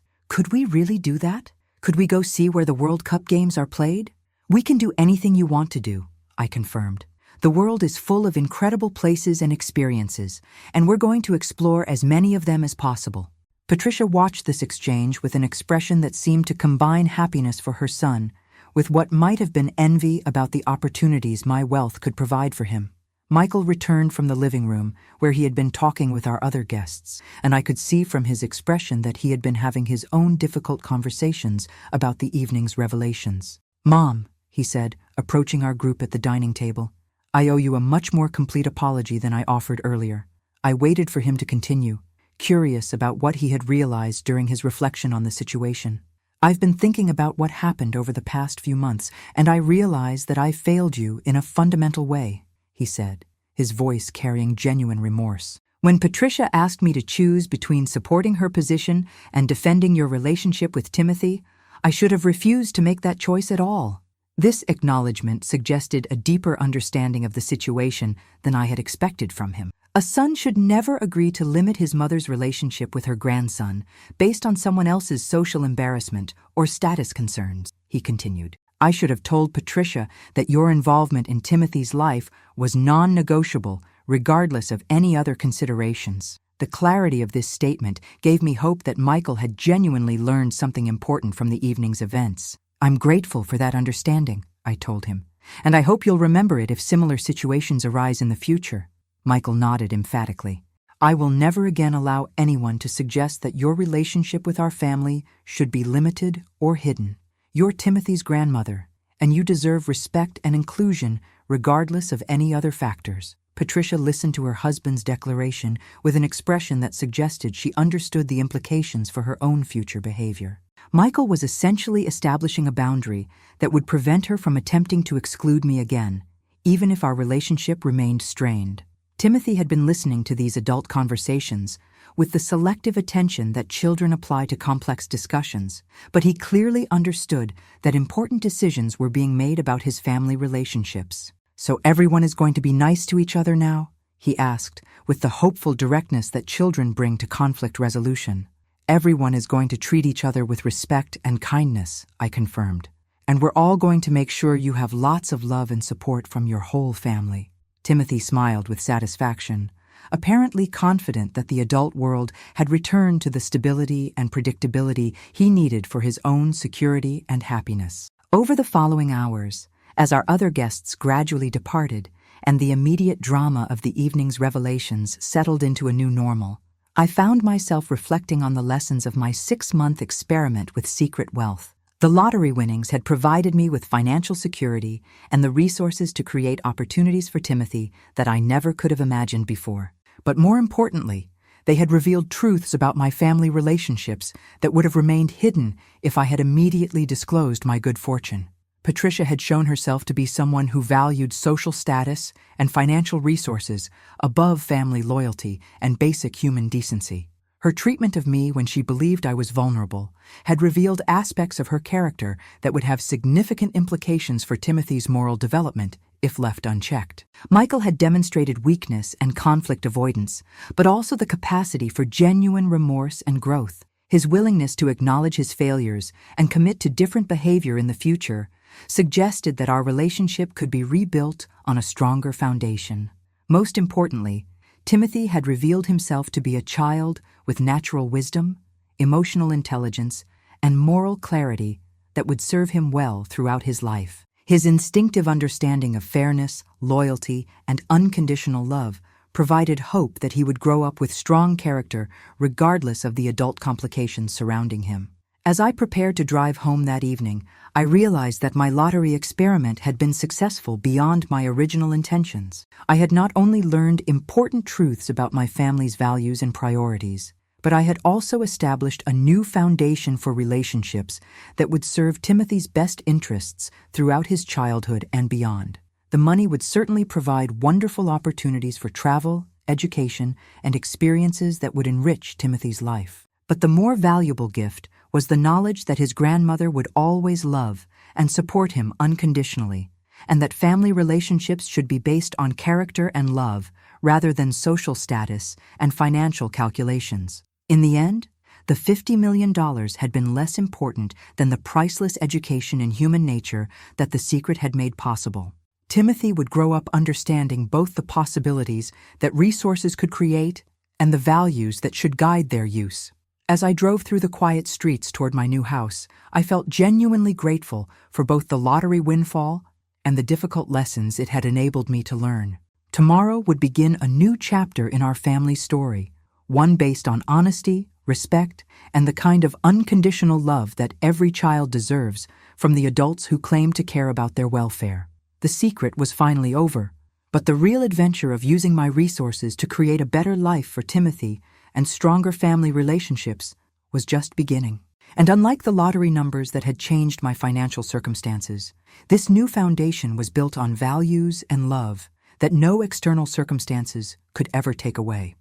Could we really do that? Could we go see where the World Cup games are played? We can do anything you want to do, I confirmed. The world is full of incredible places and experiences, and we're going to explore as many of them as possible. Patricia watched this exchange with an expression that seemed to combine happiness for her son with what might have been envy about the opportunities my wealth could provide for him. Michael returned from the living room, where he had been talking with our other guests, and I could see from his expression that he had been having his own difficult conversations about the evening's revelations. "Mom," he said, approaching our group at the dining table, "I owe you a much more complete apology than I offered earlier." I waited for him to continue, curious about what he had realized during his reflection on the situation. "I've been thinking about what happened over the past few months, and I realize that I failed you in a fundamental way," he said, his voice carrying genuine remorse. "When Patricia asked me to choose between supporting her position and defending your relationship with Timothy, I should have refused to make that choice at all." This acknowledgement suggested a deeper understanding of the situation than I had expected from him. A son should never agree to limit his mother's relationship with her grandson based on someone else's social embarrassment or status concerns, he continued. "I should have told Patricia that your involvement in Timothy's life was non-negotiable, regardless of any other considerations." The clarity of this statement gave me hope that Michael had genuinely learned something important from the evening's events. "I'm grateful for that understanding," I told him, "and I hope you'll remember it if similar situations arise in the future." Michael nodded emphatically. "I will never again allow anyone to suggest that your relationship with our family should be limited or hidden. You're Timothy's grandmother, and you deserve respect and inclusion regardless of any other factors." Patricia listened to her husband's declaration with an expression that suggested she understood the implications for her own future behavior. Michael was essentially establishing a boundary that would prevent her from attempting to exclude me again, even if our relationship remained strained. Timothy had been listening to these adult conversations with the selective attention that children apply to complex discussions, but he clearly understood that important decisions were being made about his family relationships. "So everyone is going to be nice to each other now?" he asked, with the hopeful directness that children bring to conflict resolution. "Everyone is going to treat each other with respect and kindness," I confirmed. "And we're all going to make sure you have lots of love and support from your whole family." Timothy smiled with satisfaction, apparently confident that the adult world had returned to the stability and predictability he needed for his own security and happiness. Over the following hours, as our other guests gradually departed and the immediate drama of the evening's revelations settled into a new normal, I found myself reflecting on the lessons of my 6-month experiment with secret wealth. The lottery winnings had provided me with financial security and the resources to create opportunities for Timothy that I never could have imagined before. But more importantly, they had revealed truths about my family relationships that would have remained hidden if I had immediately disclosed my good fortune. Patricia had shown herself to be someone who valued social status and financial resources above family loyalty and basic human decency. Her treatment of me when she believed I was vulnerable had revealed aspects of her character that would have significant implications for Timothy's moral development if left unchecked. Michael had demonstrated weakness and conflict avoidance, but also the capacity for genuine remorse and growth. His willingness to acknowledge his failures and commit to different behavior in the future suggested that our relationship could be rebuilt on a stronger foundation. Most importantly, Timothy had revealed himself to be a child with natural wisdom, emotional intelligence, and moral clarity that would serve him well throughout his life. His instinctive understanding of fairness, loyalty, and unconditional love provided hope that he would grow up with strong character regardless of the adult complications surrounding him. As I prepared to drive home that evening, I realized that my lottery experiment had been successful beyond my original intentions. I had not only learned important truths about my family's values and priorities, but I had also established a new foundation for relationships that would serve Timothy's best interests throughout his childhood and beyond. The money would certainly provide wonderful opportunities for travel, education, and experiences that would enrich Timothy's life. But the more valuable gift was the knowledge that his grandmother would always love and support him unconditionally, and that family relationships should be based on character and love rather than social status and financial calculations. In the end, the $50 million had been less important than the priceless education in human nature that the secret had made possible. Timothy would grow up understanding both the possibilities that resources could create and the values that should guide their use. As I drove through the quiet streets toward my new house, I felt genuinely grateful for both the lottery windfall and the difficult lessons it had enabled me to learn. Tomorrow would begin a new chapter in our family story, one based on honesty, respect, and the kind of unconditional love that every child deserves from the adults who claim to care about their welfare. The secret was finally over, but the real adventure of using my resources to create a better life for Timothy and stronger family relationships was just beginning. And unlike the lottery numbers that had changed my financial circumstances, this new foundation was built on values and love that no external circumstances could ever take away.